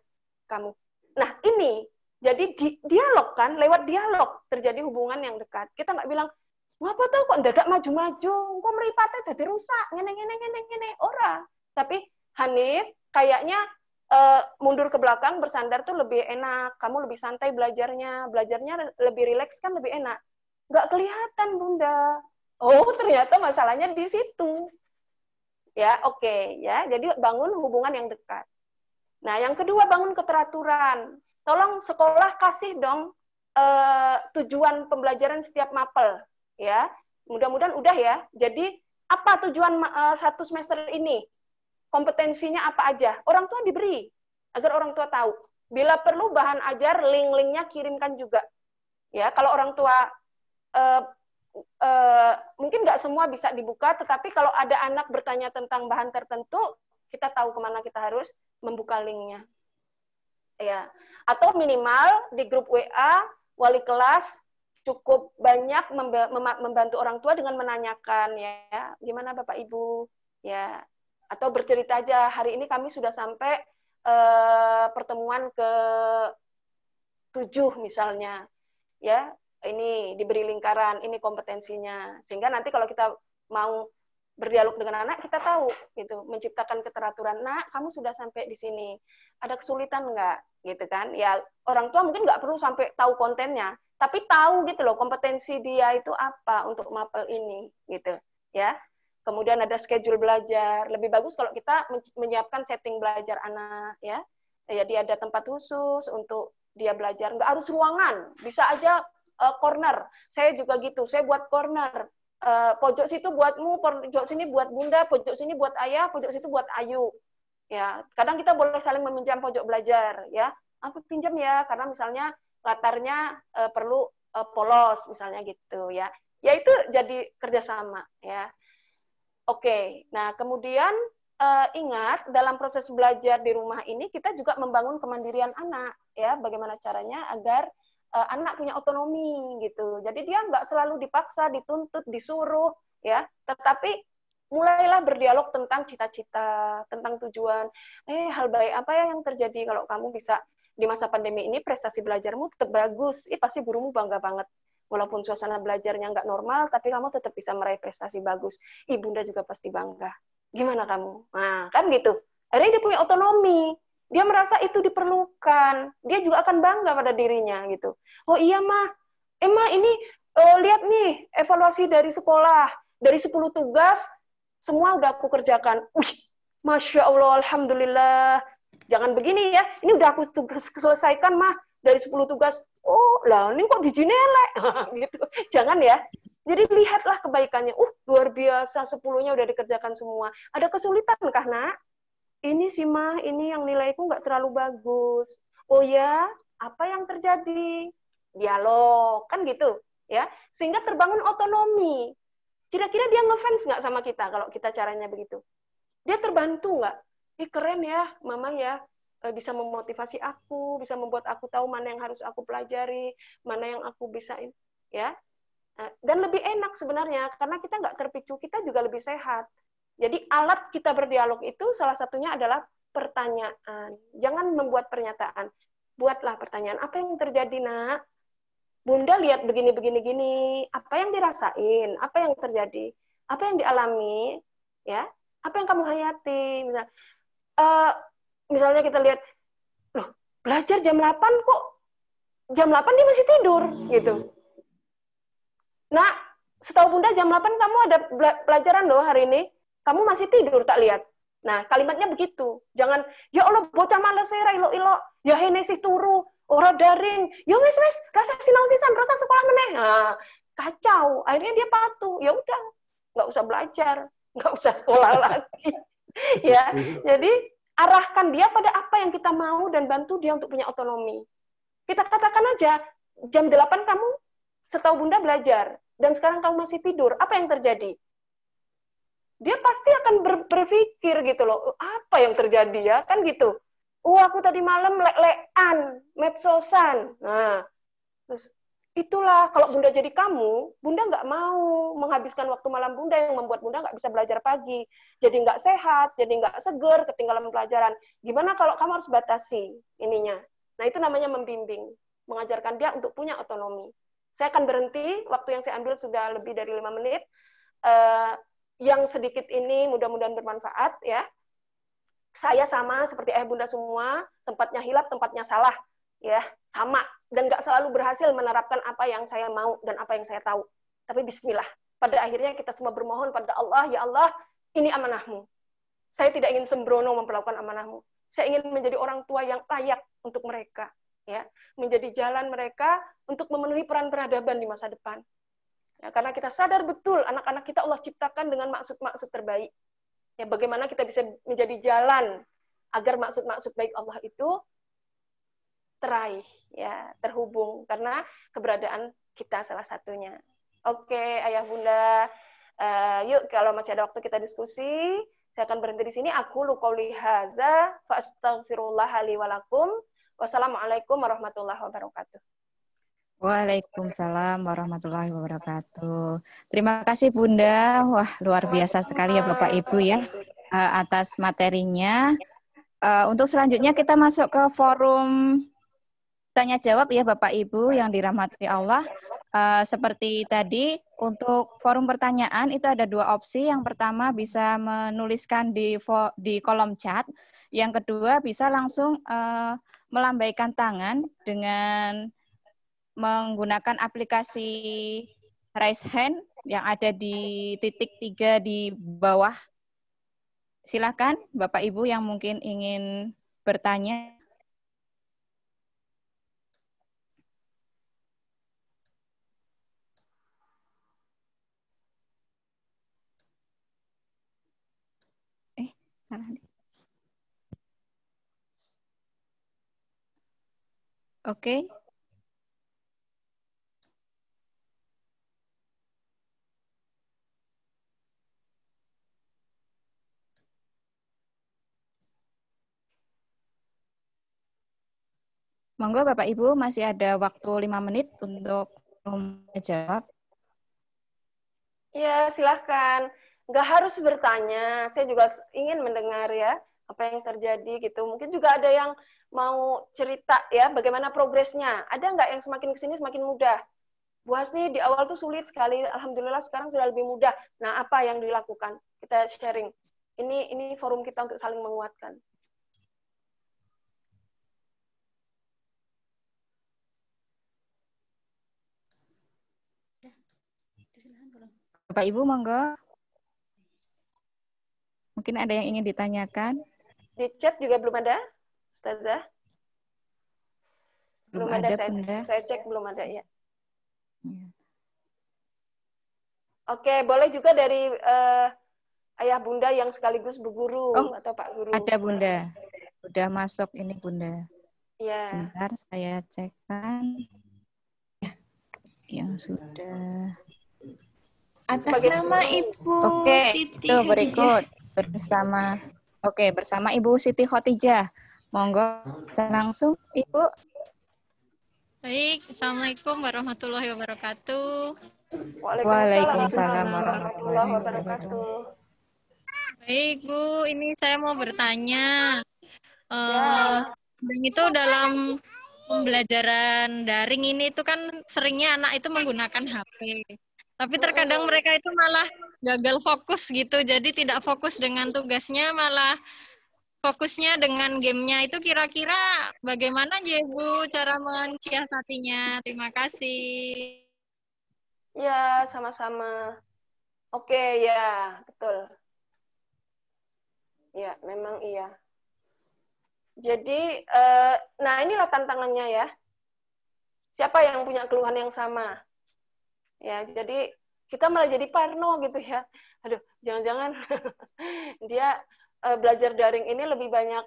kamu. Nah, ini, jadi dialog kan, lewat dialog terjadi hubungan yang dekat. Kita nggak bilang, ngapa tuh kok dadak maju-maju, kok meripatnya jadi rusak, ngene, ora. Tapi Hanif, kayaknya mundur ke belakang, bersandar tuh lebih enak, kamu lebih santai belajarnya lebih rileks kan, lebih enak. Nggak kelihatan, Bunda. Oh, ternyata masalahnya di situ. Ya, oke, ya. Jadi bangun hubungan yang dekat. Nah, yang kedua, bangun keteraturan. Tolong sekolah kasih dong tujuan pembelajaran setiap mapel, ya. Mudah-mudahan udah ya. Jadi apa tujuan 1 semester ini? Kompetensinya apa aja? Orang tua diberi, agar orang tua tahu. Bila perlu bahan ajar, link-linknya kirimkan juga. Ya, kalau orang tua mungkin nggak semua bisa dibuka, tetapi kalau ada anak bertanya tentang bahan tertentu, kita tahu kemana kita harus membuka linknya. Ya, atau minimal di grup WA wali kelas cukup banyak membantu orang tua dengan menanyakan, ya, gimana Bapak Ibu, ya. Atau bercerita aja, hari ini kami sudah sampai pertemuan ke-7 misalnya, ya, ini diberi lingkaran, ini kompetensinya, sehingga nanti kalau kita mau berdialog dengan anak, kita tahu, gitu, menciptakan keteraturan, nak, kamu sudah sampai di sini, ada kesulitan nggak, gitu kan, ya, orang tua mungkin nggak perlu sampai tahu kontennya, tapi tahu gitu loh, kompetensi dia itu apa untuk mapel ini, gitu, ya. Kemudian ada schedule belajar. Lebih bagus kalau kita menyiapkan setting belajar anak, ya. Jadi ada tempat khusus untuk dia belajar. Nggak harus ruangan, bisa aja corner. Saya juga gitu. Saya buat corner. Pojok situ buatmu, pojok sini buat Bunda, pojok sini buat Ayah, pojok situ buat Ayu. Ya, kadang kita boleh saling meminjam pojok belajar, ya. Aku pinjam ya, karena misalnya latarnya perlu polos, misalnya gitu, ya. Ya itu jadi kerjasama, ya. Oke, nah kemudian ingat dalam proses belajar di rumah ini kita juga membangun kemandirian anak, ya, bagaimana caranya agar anak punya otonomi gitu. Jadi dia nggak selalu dipaksa, dituntut, disuruh, ya, tetapi mulailah berdialog tentang cita-cita, tentang tujuan. Hal baik apa ya yang terjadi kalau kamu bisa di masa pandemi ini prestasi belajarmu tetap bagus, pasti gurumu bangga banget. Walaupun suasana belajarnya nggak normal, tapi kamu tetap bisa meraih prestasi bagus. Ibunda juga pasti bangga. Gimana kamu? Nah, kan gitu. Akhirnya dia punya otonomi. Dia merasa itu diperlukan. Dia juga akan bangga pada dirinya gitu. Oh iya, Mah. Mah ini lihat nih evaluasi dari sekolah. Dari 10 tugas, semua udah aku kerjakan. Masya Allah, Alhamdulillah. Jangan begini ya. Ini udah aku selesaikan, Mah. Dari 10 tugas. Oh, lah ini kok biji nelek, gitu. Jangan ya. Jadi lihatlah kebaikannya. Luar biasa, 10-nya udah dikerjakan semua. Ada kesulitan kah, Nak? Ini sih, Mah, ini yang nilaiku nggak terlalu bagus. Oh ya, apa yang terjadi? Dialog, kan gitu, ya. Sehingga terbangun otonomi. Kira-kira dia ngefans nggak sama kita kalau kita caranya begitu? Dia terbantu nggak? Keren ya, Mama ya. Bisa memotivasi aku, bisa membuat aku tahu mana yang harus aku pelajari, mana yang aku bisain, ya. Dan lebih enak sebenarnya, karena kita nggak terpicu, kita juga lebih sehat. Jadi alat kita berdialog itu salah satunya adalah pertanyaan. Jangan membuat pernyataan, buatlah pertanyaan. Apa yang terjadi, Nak? Bunda lihat begini, apa yang dirasain, apa yang terjadi, apa yang dialami, ya. Apa yang kamu hayati? Misalnya kita lihat, loh, belajar jam 8 kok jam 8 dia masih tidur gitu. Nah, setahu Bunda jam 8 kamu ada pelajaran loh hari ini. Kamu masih tidur tak lihat. Nah, kalimatnya begitu. Jangan, ya Allah bocah males ra ilo-ilo, ya hene sih turu, ora daring. Ya wis rasa sinau sisan, rasa sekolah meneh. Nah, kacau. Akhirnya dia patuh. Ya udah, nggak usah belajar, nggak usah sekolah lagi. Ya, jadi arahkan dia pada apa yang kita mau dan bantu dia untuk punya otonomi. Kita katakan aja, jam 8 kamu setahu Bunda belajar, dan sekarang kamu masih tidur, apa yang terjadi? Dia pasti akan berpikir gitu loh, apa yang terjadi ya, kan gitu. Aku tadi malam lek-lekan, medsosan. Nah, terus itulah kalau Bunda jadi kamu, Bunda nggak mau menghabiskan waktu malam Bunda yang membuat Bunda nggak bisa belajar pagi. Jadi nggak sehat, jadi nggak seger, ketinggalan pelajaran. Gimana kalau kamu harus batasi ininya? Nah, itu namanya membimbing, mengajarkan dia untuk punya otonomi. Saya akan berhenti, waktu yang saya ambil sudah lebih dari 5 menit. Yang sedikit ini mudah-mudahan bermanfaat ya. Saya sama seperti ayah bunda semua, tempatnya hilaf, tempatnya salah, ya sama, dan nggak selalu berhasil menerapkan apa yang saya mau dan apa yang saya tahu. Tapi Bismillah, pada akhirnya kita semua bermohon pada Allah, ya Allah, ini amanahmu. Saya tidak ingin sembrono memperlakukan amanahmu. Saya ingin menjadi orang tua yang layak untuk mereka, ya, menjadi jalan mereka untuk memenuhi peran peradaban di masa depan. Ya, karena kita sadar betul anak-anak kita Allah ciptakan dengan maksud-maksud terbaik. Ya, bagaimana kita bisa menjadi jalan agar maksud-maksud baik Allah itu teraih, ya, terhubung karena keberadaan kita salah satunya. Oke, ayah bunda, yuk kalau masih ada waktu kita diskusi. Saya akan berhenti di sini. Aku qouli hadza fa astaghfirullah li wa lakum. Wassalamualaikum warahmatullahi wabarakatuh. Waalaikumsalam warahmatullahi wabarakatuh. Terima kasih Bunda. Wah, luar biasa sekali ya Bapak Ibu ya atas materinya. Untuk selanjutnya kita masuk ke forum tanya jawab ya Bapak Ibu yang dirahmati Allah. Seperti tadi untuk forum pertanyaan itu ada 2 opsi. Yang pertama bisa menuliskan di kolom chat. Yang kedua bisa langsung melambaikan tangan dengan menggunakan aplikasi raise hand yang ada di titik 3 di bawah. Silakan Bapak Ibu yang mungkin ingin bertanya. Salah. Oke. Monggo Bapak Ibu masih ada waktu 5 menit untuk menjawab. Ya, silahkan. Nggak harus bertanya. Saya juga ingin mendengar ya apa yang terjadi gitu. Mungkin juga ada yang mau cerita ya bagaimana progresnya. Ada nggak yang semakin kesini semakin mudah? Bu Hasni di awal tuh sulit sekali. Alhamdulillah sekarang sudah lebih mudah. Nah, apa yang dilakukan? Kita sharing. Ini forum kita untuk saling menguatkan. Bapak Ibu monggo. Mungkin ada yang ingin ditanyakan. Di chat juga belum ada, Ustazah? Belum ada, saya cek belum ada ya. Oke, boleh juga dari ayah bunda yang sekaligus bu guru atau Pak Guru. Ada Bunda. Udah masuk ini Bunda. Iya. Bentar saya cekkan. Yang sudah. Atas nama Ibu Siti itu berikut bersama Ibu Siti Khotijah. Monggo langsung Ibu. Baik, Assalamualaikum warahmatullahi wabarakatuh. Waalaikumsalam warahmatullahi wabarakatuh. Baik Bu, ini saya mau bertanya. Itu dalam pembelajaran daring ini itu kan seringnya anak itu menggunakan HP. Tapi terkadang mereka itu malah gagal fokus gitu. Jadi tidak fokus dengan tugasnya, malah fokusnya dengan gamenya. Itu kira-kira bagaimana ya Bu cara mensiasatinya? Terima kasih. Ya, sama-sama. Oke, ya, betul. Ya, memang iya. Jadi, nah inilah tantangannya ya. Siapa yang punya keluhan yang sama? Ya, jadi kita malah jadi parno gitu ya. Aduh, jangan-jangan dia belajar daring ini lebih banyak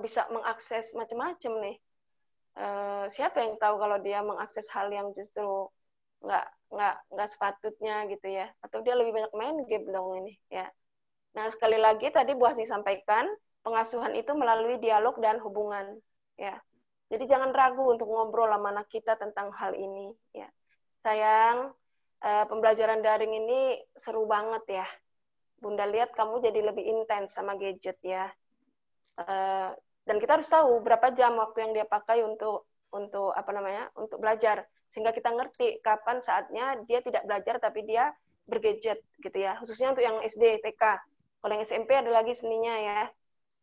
bisa mengakses macam-macam nih. Siapa yang tahu kalau dia mengakses hal yang justru nggak sepatutnya gitu ya? Atau dia lebih banyak main game dong ini ya. Nah, sekali lagi tadi Bu Hasni sampaikan, pengasuhan itu melalui dialog dan hubungan ya. Jadi jangan ragu untuk ngobrol sama anak kita tentang hal ini ya. Sayang, pembelajaran daring ini seru banget ya. Bunda lihat kamu jadi lebih intens sama gadget ya. Dan kita harus tahu berapa jam waktu yang dia pakai untuk apa namanya? Untuk belajar, sehingga kita ngerti kapan saatnya dia tidak belajar tapi dia bergadget gitu ya. Khususnya untuk yang SD, TK. Kalau yang SMP ada lagi seninya ya.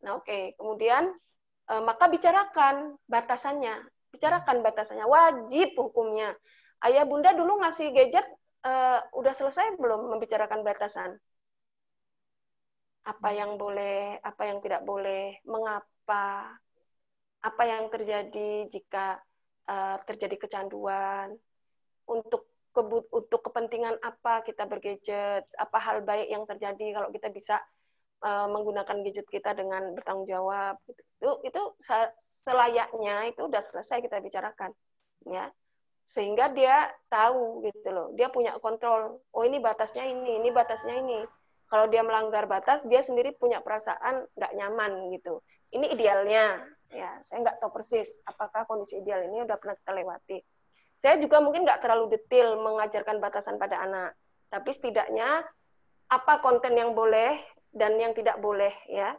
Nah, oke. Kemudian maka bicarakan batasannya. Bicarakan batasannya, wajib hukumnya. Ayah bunda dulu ngasih gadget, udah selesai belum membicarakan batasan? Apa yang boleh, apa yang tidak boleh, mengapa, apa yang terjadi jika terjadi kecanduan, untuk kepentingan apa kita bergadget, apa hal baik yang terjadi kalau kita bisa menggunakan gadget kita dengan bertanggung jawab. Itu selayaknya itu udah selesai kita bicarakan, ya. Sehingga dia tahu gitu loh, dia punya kontrol. Oh ini batasnya ini batasnya ini. Kalau dia melanggar batas, dia sendiri punya perasaan nggak nyaman gitu. Ini idealnya, ya. Saya nggak tahu persis apakah kondisi ideal ini udah pernah kita lewati. Saya juga mungkin nggak terlalu detail mengajarkan batasan pada anak, tapi setidaknya apa konten yang boleh dan yang tidak boleh, ya.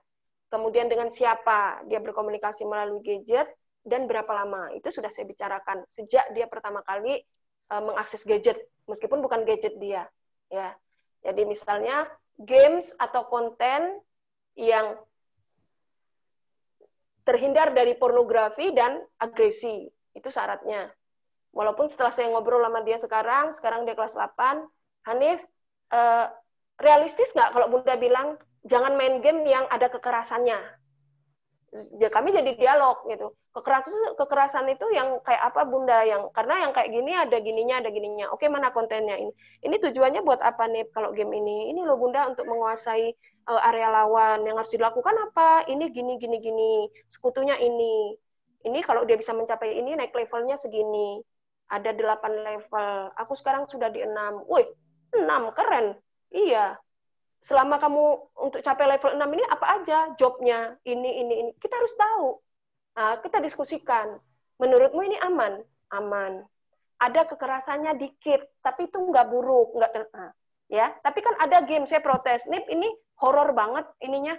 Kemudian dengan siapa dia berkomunikasi melalui gadget, dan berapa lama, itu sudah saya bicarakan sejak dia pertama kali mengakses gadget, meskipun bukan gadget dia, ya. Jadi misalnya games atau konten yang terhindar dari pornografi dan agresi, itu syaratnya. Walaupun setelah saya ngobrol sama dia sekarang dia kelas 8, Hanif, realistis nggak kalau Bunda bilang jangan main game yang ada kekerasannya? Kami jadi dialog gitu. Kekerasan itu yang kayak apa Bunda, yang karena yang kayak gini ada gininya. Oke, mana kontennya ini? Ini tujuannya buat apa nih kalau game ini? Ini loh Bunda untuk menguasai area lawan. Yang harus dilakukan apa? Ini gini. Sekutunya ini. Ini kalau dia bisa mencapai ini naik levelnya segini. Ada 8 level. Aku sekarang sudah di 6. Wih, 6 keren. Iya. Selama kamu untuk capai level 6 ini apa aja jobnya? Ini. Kita harus tahu. Nah, kita diskusikan. Menurutmu ini aman? Aman. Ada kekerasannya dikit, tapi itu nggak buruk, ya. Tapi kan ada game, saya protes. Nip, ini horor banget ininya.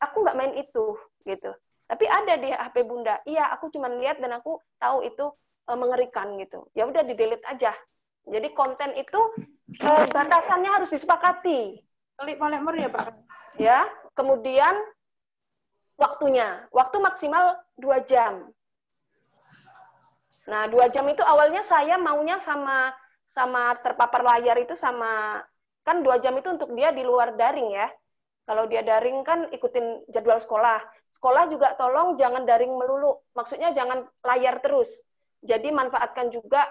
Aku nggak main itu, gitu. Tapi ada di HP Bunda. Iya, aku cuma lihat dan aku tahu itu mengerikan gitu. Ya udah di-delete aja. Jadi konten itu batasannya harus disepakati. Klik polymer ya Pak. Ya, kemudian waktunya. Waktu maksimal 2 jam. Nah, 2 jam itu awalnya saya maunya sama terpapar layar itu sama, kan 2 jam itu untuk dia di luar daring ya. Kalau dia daring kan ikutin jadwal sekolah. Sekolah juga tolong jangan daring melulu. Maksudnya jangan layar terus. Jadi manfaatkan juga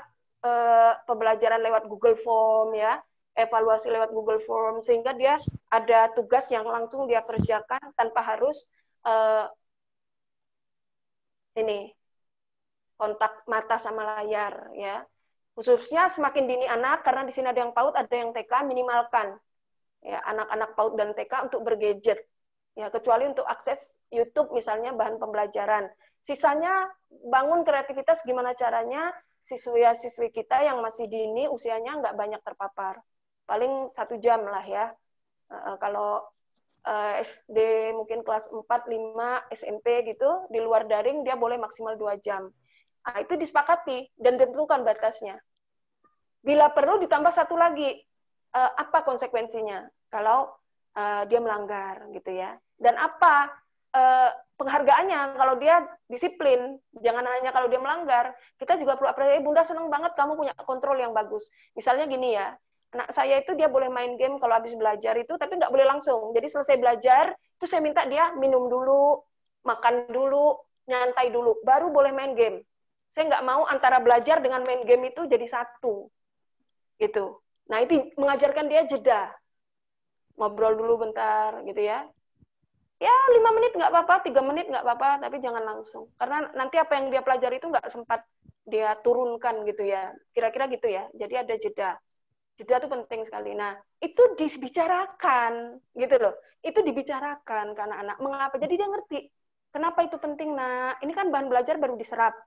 pembelajaran lewat Google Form ya, evaluasi lewat Google Form, sehingga dia ada tugas yang langsung dia kerjakan tanpa harus kontak mata sama layar ya. Khususnya semakin dini anak, karena di sini ada yang PAUD, ada yang TK, minimalkan ya anak-anak PAUD dan TK untuk bergadget ya, kecuali untuk akses YouTube misalnya bahan pembelajaran. Sisanya bangun kreativitas gimana caranya siswi kita yang masih dini usianya nggak banyak terpapar, paling 1 jam lah ya. Kalau SD mungkin kelas 4, 5, SMP gitu, di luar daring dia boleh maksimal 2 jam. Nah, itu disepakati dan ditentukan batasnya. Bila perlu ditambah satu lagi, apa konsekuensinya kalau dia melanggar gitu ya. Dan apa penghargaannya kalau dia disiplin, jangan hanya kalau dia melanggar. Kita juga perlu apresiasi, Bunda senang banget kamu punya kontrol yang bagus. Misalnya gini ya, anak saya itu dia boleh main game kalau habis belajar itu, tapi nggak boleh langsung. Jadi selesai belajar, itu saya minta dia minum dulu, makan dulu, nyantai dulu, baru boleh main game. Saya nggak mau antara belajar dengan main game itu jadi satu. Gitu. Nah, itu mengajarkan dia jeda. Ngobrol dulu bentar, gitu ya. Ya, 5 menit nggak apa-apa, 3 menit nggak apa-apa, tapi jangan langsung. Karena nanti apa yang dia pelajari itu nggak sempat dia turunkan, gitu ya. Kira-kira gitu ya. Jadi ada jeda. Jeda itu penting sekali. Nah, itu dibicarakan, gitu loh. Itu dibicarakan ke anak-anak. Mengapa? Jadi dia ngerti. Kenapa itu penting, nak? Ini kan bahan belajar baru diserap.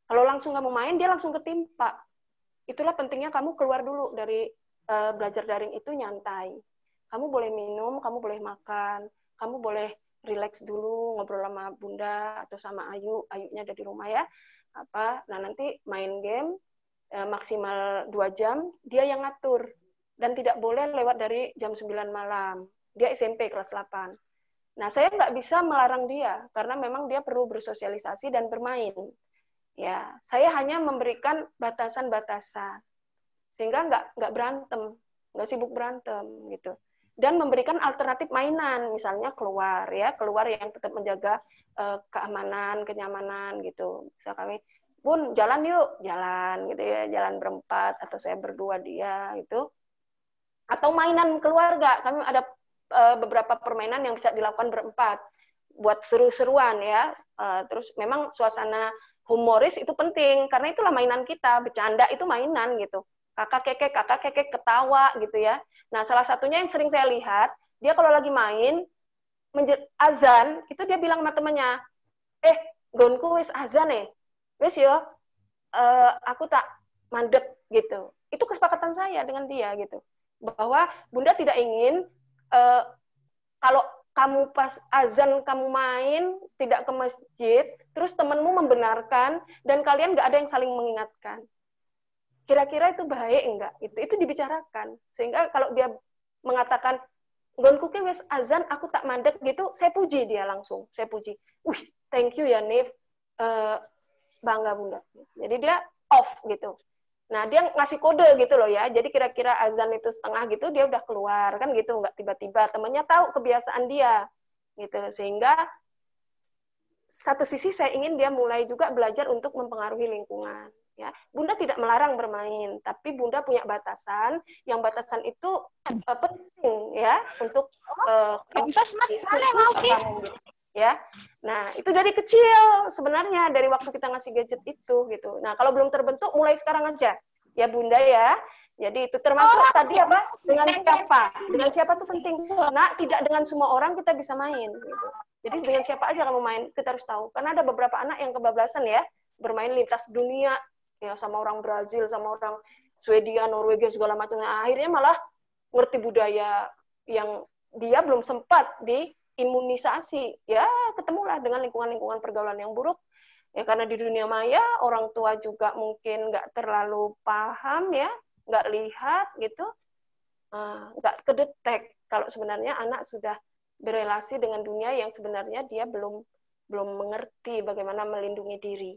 Kalau langsung kamu main, dia langsung ketimpa. Itulah pentingnya kamu keluar dulu dari belajar daring itu nyantai. Kamu boleh minum, kamu boleh makan, kamu boleh relax dulu, ngobrol sama Bunda atau sama Ayu. Ayunya ada di rumah ya. Nah, nanti main game maksimal 2 jam, dia yang ngatur. Dan tidak boleh lewat dari jam 9 malam. Dia SMP kelas 8. Nah, saya nggak bisa melarang dia, karena memang dia perlu bersosialisasi dan bermain. Ya, saya hanya memberikan batasan-batasan sehingga nggak berantem, nggak sibuk berantem gitu. Dan memberikan alternatif mainan, misalnya keluar yang tetap menjaga keamanan, kenyamanan gitu. Misal kami, Bun, jalan yuk, jalan gitu ya, jalan berempat atau saya berdua dia gitu. Atau mainan keluarga, kami ada beberapa permainan yang bisa dilakukan berempat buat seru-seruan ya. Terus memang suasana humoris itu penting, karena itulah mainan kita, bercanda itu mainan gitu. Kakak kekek ketawa gitu ya. Nah, salah satunya yang sering saya lihat, dia kalau lagi main, azan, itu dia bilang sama temannya, gonku wis azan wis yo, aku tak mandek gitu. Itu kesepakatan saya dengan dia gitu. Bahwa Bunda tidak ingin, kalau kamu pas azan kamu main, tidak ke masjid, terus temanmu membenarkan, dan kalian nggak ada yang saling mengingatkan. Kira-kira itu baik enggak? Itu dibicarakan. Sehingga kalau dia mengatakan, gonku ke wes azan, aku tak mandek gitu, saya puji dia langsung. Saya puji. Wih, thank you ya, Nif. Bangga Bunda. Jadi dia off gitu. Nah, dia ngasih kode gitu loh ya. Jadi kira-kira azan itu setengah gitu, dia udah keluar. Kan gitu, nggak tiba-tiba. Temannya tahu kebiasaan dia. Gitu. Sehingga satu sisi saya ingin dia mulai juga belajar untuk mempengaruhi lingkungan. Ya, Bunda tidak melarang bermain, tapi Bunda punya batasan. Yang batasan itu penting ya untuk ya. Nah, itu dari kecil sebenarnya, dari waktu kita ngasih gadget itu gitu. Nah, kalau belum terbentuk mulai sekarang aja. Ya Bunda ya. Jadi itu termasuk tadi apa? Dengan siapa? Dengan siapa tuh penting. Nah, tidak dengan semua orang kita bisa main gitu. Jadi dengan siapa aja kamu main, kita harus tahu. Karena ada beberapa anak yang kebablasan ya, bermain lintas dunia ya, sama orang Brazil, sama orang Swedia, Norwegia segala macam. Nah, akhirnya malah ngerti budaya yang dia belum sempat diimunisasi. Ya, ketemulah dengan lingkungan-lingkungan pergaulan yang buruk. Ya, karena di dunia maya orang tua juga mungkin nggak terlalu paham ya, nggak lihat gitu, nggak kedetek kalau sebenarnya anak sudah berelasi dengan dunia yang sebenarnya dia belum mengerti bagaimana melindungi diri.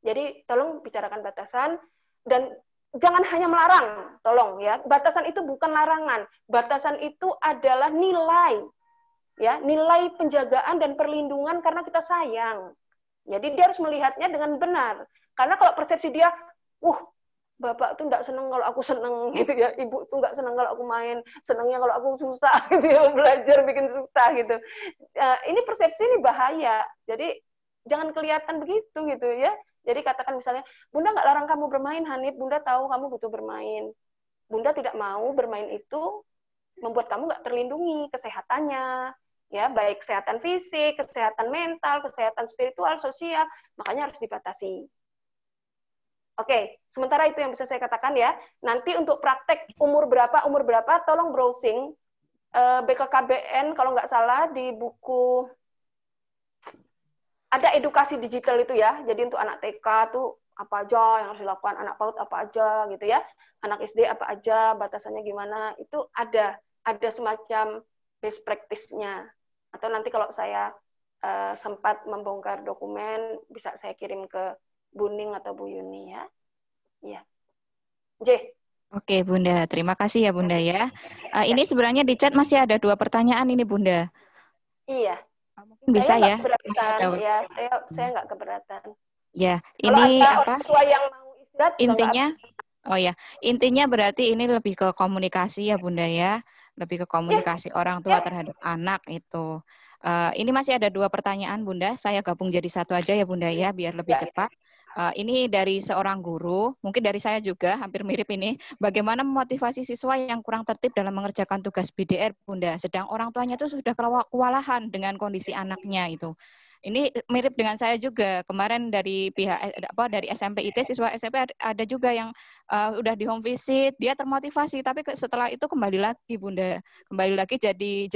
Jadi tolong bicarakan batasan dan jangan hanya melarang, tolong ya. Batasan itu bukan larangan, batasan itu adalah nilai, ya, nilai penjagaan dan perlindungan karena kita sayang. Jadi dia harus melihatnya dengan benar. Karena kalau persepsi dia, bapak tuh nggak seneng kalau aku seneng gitu ya, ibu tuh nggak seneng kalau aku main, senengnya kalau aku susah gitu ya, belajar bikin susah gitu. Ini persepsi ini bahaya. Jadi jangan kelihatan begitu gitu ya. Jadi katakan misalnya, Bunda nggak larang kamu bermain, Hanif. Bunda tahu kamu butuh bermain. Bunda tidak mau bermain itu membuat kamu nggak terlindungi kesehatannya, ya, baik kesehatan fisik, kesehatan mental, kesehatan spiritual, sosial, makanya harus dibatasi. Oke, sementara itu yang bisa saya katakan ya. Nanti untuk praktek umur berapa, tolong browsing BKKBN kalau nggak salah di buku ada edukasi digital itu ya. Jadi untuk anak TK tuh apa aja yang harus dilakukan, anak PAUD apa aja gitu ya, anak SD apa aja, batasannya gimana, itu ada semacam best practice-nya. Atau nanti kalau saya sempat membongkar dokumen, bisa saya kirim ke Bu Ning atau Bu Yuni ya. Iya. J. Oke, Bunda. Terima kasih ya, Bunda ya. Ini sebenarnya di chat masih ada 2 pertanyaan ini, Bunda. Iya. Mungkin bisa saya ya. Masih ada. Ya, saya nggak keberatan. Ya, kalau ini ada apa? Orang tua yang mau istirahat Intinya, oh ya, intinya berarti ini lebih ke komunikasi ya, Bunda ya. Lebih ke komunikasi orang tua terhadap anak itu. Ini masih ada 2 pertanyaan, Bunda. Saya gabung jadi satu aja ya, Bunda ya, biar lebih cepat. Ini dari seorang guru, mungkin dari saya juga, hampir mirip ini. Bagaimana memotivasi siswa yang kurang tertib dalam mengerjakan tugas BDR, Bunda? Sedang orang tuanya itu sudah kewalahan dengan kondisi anaknya itu. Ini mirip dengan saya juga. Kemarin dari pihak dari SMP IT, siswa SMP ada juga yang udah di home visit, dia termotivasi, tapi setelah itu kembali lagi, Bunda. Kembali lagi jadi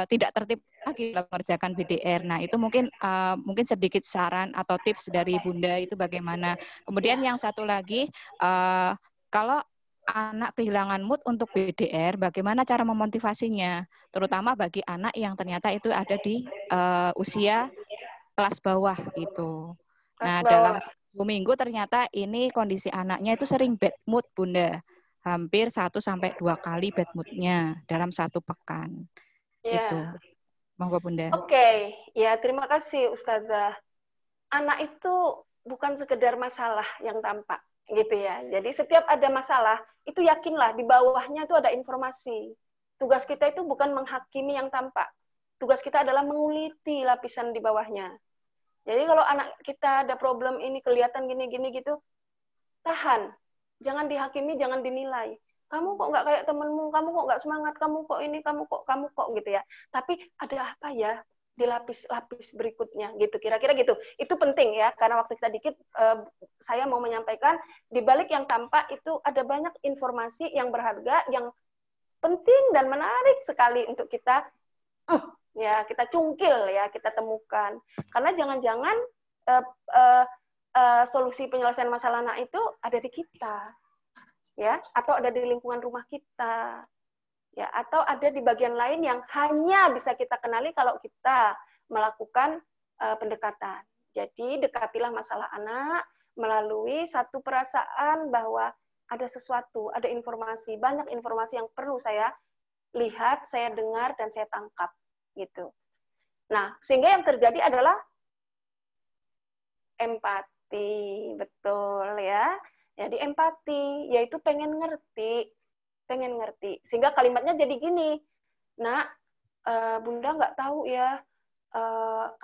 tidak tertib lagi dalam mengerjakan BDR. Nah, itu mungkin sedikit saran atau tips dari Bunda itu bagaimana. Kemudian yang satu lagi, kalau anak kehilangan mood untuk BDR, bagaimana cara memotivasinya? Terutama bagi anak yang ternyata itu ada di usia kelas bawah gitu. Nah, dalam 1 minggu ternyata ini kondisi anaknya itu sering bad mood, Bunda. Hampir 1 sampai 2 kali bad mood-nya dalam 1 pekan. Ya. Itu. Monggo, Bunda. Oke, ya terima kasih Ustazah. Anak itu bukan sekedar masalah yang tampak, gitu ya. Jadi setiap ada masalah, itu yakinlah di bawahnya itu ada informasi. Tugas kita itu bukan menghakimi yang tampak. Tugas kita adalah menguliti lapisan di bawahnya. Jadi kalau anak kita ada problem ini kelihatan gini-gini gitu, tahan. Jangan dihakimi, jangan dinilai. Kamu kok nggak kayak temenmu, kamu kok nggak semangat, kamu kok ini, kamu kok gitu ya. Tapi ada apa ya di lapis-lapis berikutnya gitu, kira-kira gitu. Itu penting ya, karena waktu kita dikit, saya mau menyampaikan di balik yang tampak itu ada banyak informasi yang berharga, yang penting dan menarik sekali untuk kita ya kita cungkil ya, kita temukan. Karena jangan-jangan solusi penyelesaian masalah anak itu ada di kita. Ya, atau ada di lingkungan rumah kita, ya, atau ada di bagian lain yang hanya bisa kita kenali kalau kita melakukan pendekatan. Jadi dekatilah masalah anak melalui satu perasaan bahwa ada sesuatu, ada informasi, banyak informasi yang perlu saya lihat, saya dengar, dan saya tangkap, gitu. Nah, sehingga yang terjadi adalah empati, betul ya. Jadi empati, yaitu pengen ngerti. Sehingga kalimatnya jadi gini, Nak, Bunda nggak tahu ya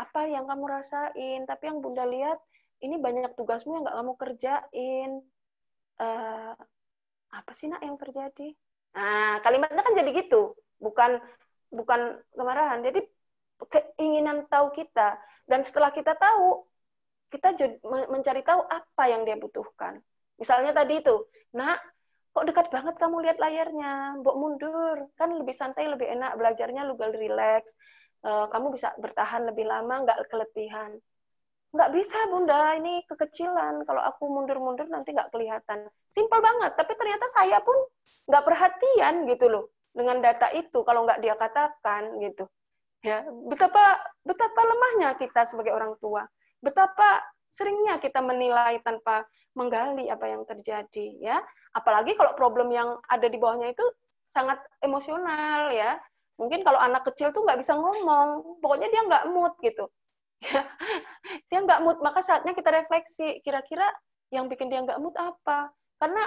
apa yang kamu rasain, tapi yang Bunda lihat, ini banyak tugasmu yang nggak kamu kerjain. Apa sih, Nak, yang terjadi? Nah, kalimatnya kan jadi gitu, bukan kemarahan. Jadi keinginan tahu kita, dan setelah kita tahu, kita mencari tahu apa yang dia butuhkan. Misalnya tadi itu, Nak, kok dekat banget kamu lihat layarnya, Mbok mundur, kan lebih santai, lebih enak, belajarnya lebih rileks, kamu bisa bertahan lebih lama, nggak keletihan. Nggak bisa, Bunda, ini kekecilan, kalau aku mundur-mundur nanti nggak kelihatan. Simpel banget, tapi ternyata saya pun nggak perhatian gitu loh, dengan data itu, kalau nggak dia katakan gitu. Ya, betapa lemahnya kita sebagai orang tua, betapa seringnya kita menilai tanpa menggali apa yang terjadi, ya. Apalagi kalau problem yang ada di bawahnya itu sangat emosional, ya. Mungkin kalau anak kecil tuh nggak bisa ngomong, pokoknya dia nggak mood gitu. Dia nggak mood, maka saatnya kita refleksi, kira-kira yang bikin dia nggak mood apa? Karena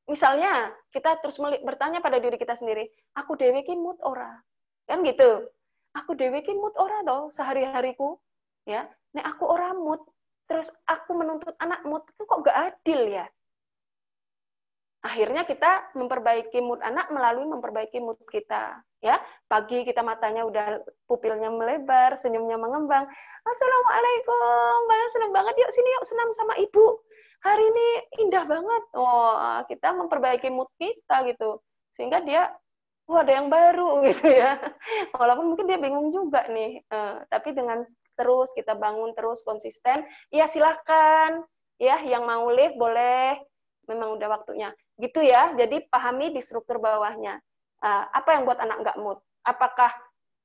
misalnya kita terus bertanya pada diri kita sendiri, aku dewe ki mood ora? Kan gitu. Aku dewe ki mood ora toh sehari-hariku, ya. Nek aku ora mood, terus aku menuntut anak mood, kok gak adil ya? Akhirnya kita memperbaiki mood anak melalui memperbaiki mood kita, ya. Pagi kita matanya udah pupilnya melebar, senyumnya mengembang. Assalamualaikum, banyak senang banget, yuk sini yuk senam sama ibu. Hari ini indah banget. Oh, kita memperbaiki mood kita gitu. Sehingga dia oh ada yang baru gitu ya. Walaupun mungkin dia bingung juga nih, tapi dengan terus kita bangun terus konsisten, ya silakan ya yang mau live boleh, memang udah waktunya. Gitu ya. Jadi pahami di struktur bawahnya. Apa yang buat anak nggak mood? Apakah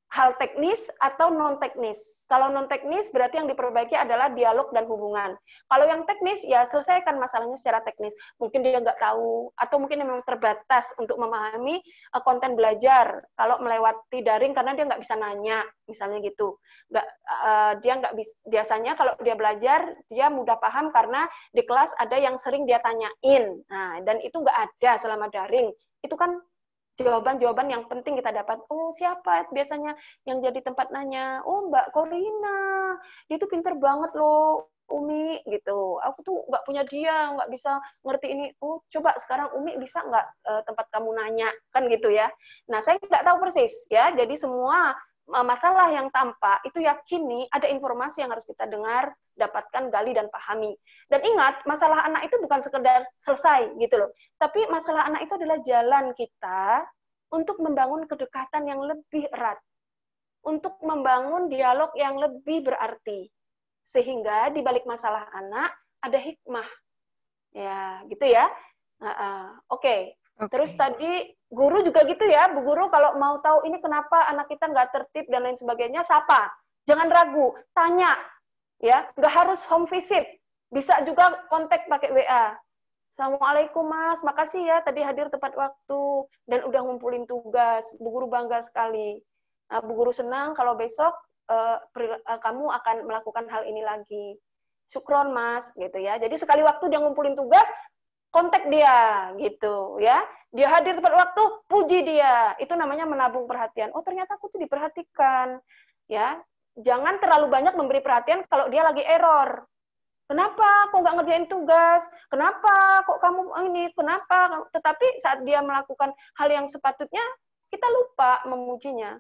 hal teknis atau non teknis? Kalau non teknis berarti yang diperbaiki adalah dialog dan hubungan. Kalau yang teknis ya selesaikan masalahnya secara teknis. Mungkin dia nggak tahu atau mungkin memang terbatas untuk memahami konten belajar. Kalau melewati daring karena dia nggak bisa nanya, misalnya gitu. Dia nggak bisa. Biasanya kalau dia belajar dia mudah paham karena di kelas ada yang sering dia tanyain. Nah, dan itu nggak ada selama daring. Itu kan jawaban-jawaban yang penting kita dapat. Oh, siapa biasanya yang jadi tempat nanya? Oh, Mbak Korina. Dia tuh pinter banget loh, Umi, gitu. Aku tuh nggak punya dia, nggak bisa ngerti ini. Oh, coba sekarang Umi bisa nggak tempat kamu nanya? Kan gitu ya. Nah, saya nggak tahu persis ya. Jadi semua masalah yang tampak, itu yakini ada informasi yang harus kita dengar, dapatkan, gali, dan pahami. Dan ingat, masalah anak itu bukan sekedar selesai, gitu loh. Tapi masalah anak itu adalah jalan kita untuk membangun kedekatan yang lebih erat, untuk membangun dialog yang lebih berarti. Sehingga di balik masalah anak, ada hikmah. Ya, gitu ya. Oke. Terus tadi guru juga gitu ya, Bu Guru kalau mau tahu ini kenapa anak kita nggak tertib dan lain sebagainya, sapa. Jangan ragu, tanya. Ya, nggak harus home visit. Bisa juga kontak pakai WA. Assalamualaikum Mas, makasih ya tadi hadir tepat waktu dan udah ngumpulin tugas. Bu Guru bangga sekali. Bu Guru senang kalau besok kamu akan melakukan hal ini lagi. Syukron Mas, gitu ya. Jadi sekali waktu dia ngumpulin tugas, kontak dia gitu ya. Dia hadir tepat waktu, puji dia. Itu namanya menabung perhatian. Oh, ternyata aku tuh diperhatikan. Ya. Jangan terlalu banyak memberi perhatian kalau dia lagi error. Kenapa kok nggak ngerjain tugas? Kenapa kok kamu ini? Kenapa? Tetapi saat dia melakukan hal yang sepatutnya, kita lupa memujinya.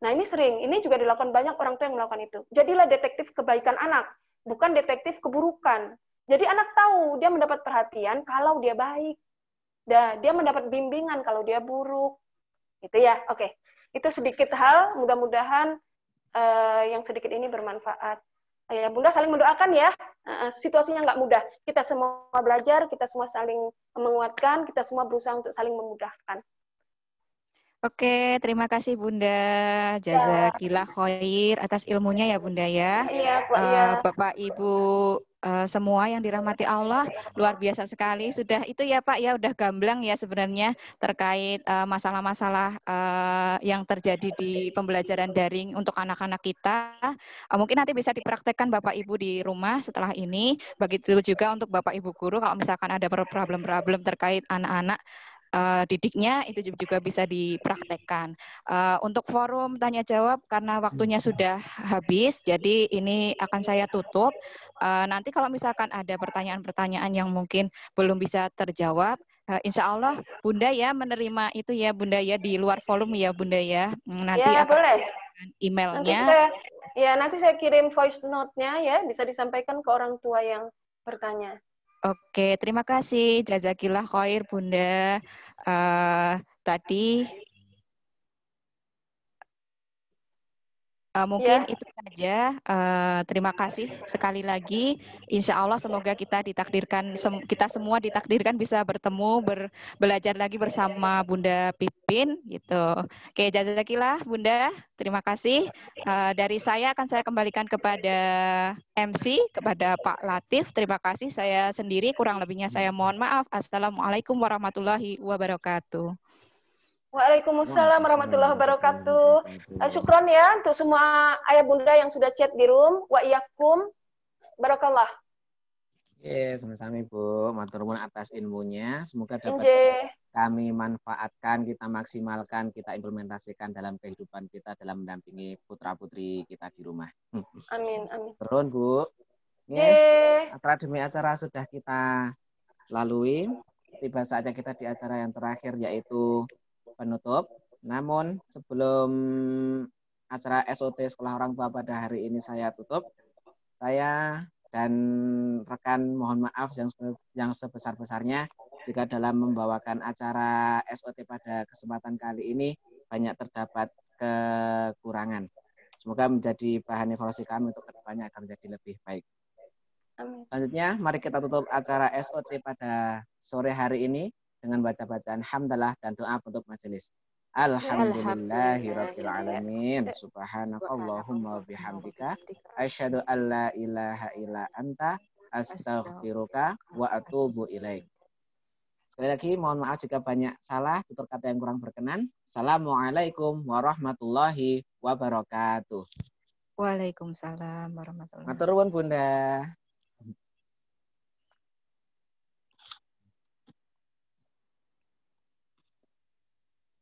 Nah, ini sering. Ini juga dilakukan banyak orang tua yang melakukan itu. Jadilah detektif kebaikan anak, bukan detektif keburukan. Jadi anak tahu dia mendapat perhatian kalau dia baik. Dan dia mendapat bimbingan kalau dia buruk. Gitu ya. Oke. Itu sedikit hal, mudah-mudahan yang sedikit ini bermanfaat. Ya, Bunda saling mendoakan ya. Situasinya nggak mudah. Kita semua belajar, kita semua saling menguatkan, kita semua berusaha untuk saling memudahkan. Oke, terima kasih Bunda. Jazakillah khair atas ilmunya ya Bunda ya. Iya, Pak, ya. Bapak Ibu semua yang dirahmati Allah, luar biasa sekali. Sudah itu ya Pak ya, udah gamblang ya sebenarnya terkait masalah-masalah yang terjadi di pembelajaran daring untuk anak-anak kita. Mungkin nanti bisa dipraktekkan Bapak Ibu di rumah setelah ini. Begitu juga untuk Bapak Ibu guru kalau misalkan ada problem-problem terkait anak-anak didiknya itu juga bisa dipraktekkan. Untuk forum tanya jawab karena waktunya sudah habis, jadi ini akan saya tutup. Nanti kalau misalkan ada pertanyaan-pertanyaan yang mungkin belum bisa terjawab, insya Allah Bunda ya menerima itu ya Bunda ya di luar forum ya Bunda ya. Nanti ya, akan boleh. Emailnya. Nanti saya kirim voice note-nya ya, bisa disampaikan ke orang tua yang bertanya. Oke, terima kasih. Jazakillah khair Bunda. Tadi mungkin itu saja. Terima kasih sekali lagi. Insya Allah semoga kita ditakdirkan, kita semua ditakdirkan bisa bertemu, belajar lagi bersama Bunda Pipin gitu. Oke, jazakillah Bunda. Terima kasih. Dari saya akan saya kembalikan kepada MC, kepada Pak Latif. Terima kasih. Saya sendiri kurang lebihnya saya mohon maaf. Assalamualaikum warahmatullahi wabarakatuh. Waalaikumsalam warahmatullahi wabarakatuh. Syukron ya untuk semua ayah bunda yang sudah chat di room. Wa iyyakum. Barakallah. Sama-sama Ibu. Matur nuwun atas ilmunya. Semoga dapat kami manfaatkan, kita maksimalkan, kita implementasikan dalam kehidupan kita dalam mendampingi putra-putri kita di rumah. Amin, amin. Turun Bu. Ya, acara demi acara sudah kita lalui. Tiba saatnya kita di acara yang terakhir yaitu penutup. Namun sebelum acara SOT Sekolah Orang Tua pada hari ini saya tutup, saya dan rekan mohon maaf yang sebesar-besarnya jika dalam membawakan acara SOT pada kesempatan kali ini banyak terdapat kekurangan. Semoga menjadi bahan evaluasi kami untuk kedepannya akan menjadi lebih baik. Amin. Selanjutnya, mari kita tutup acara SOT pada sore hari ini dengan baca-bacaan hamdalah dan doa penutup majelis. Alhamdulillahirabbil alamin. Subhanakallahumma bihamdika asyhadu an la ilaha illa anta astaghfiruka wa atubu ilaik. Sekali lagi mohon maaf jika banyak salah, tutur kata yang kurang berkenan. Assalamualaikum warahmatullahi wabarakatuh. Waalaikumsalam warahmatullahi wabarakatuh. Matur nuwun Bunda.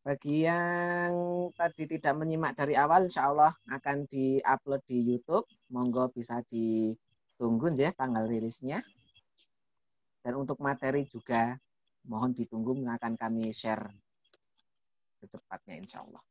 Bagi yang tadi tidak menyimak dari awal, insya Allah akan di-upload di YouTube. Monggo bisa ditunggu ya tanggal rilisnya. Dan untuk materi juga mohon ditunggu, akan kami share secepatnya insya Allah.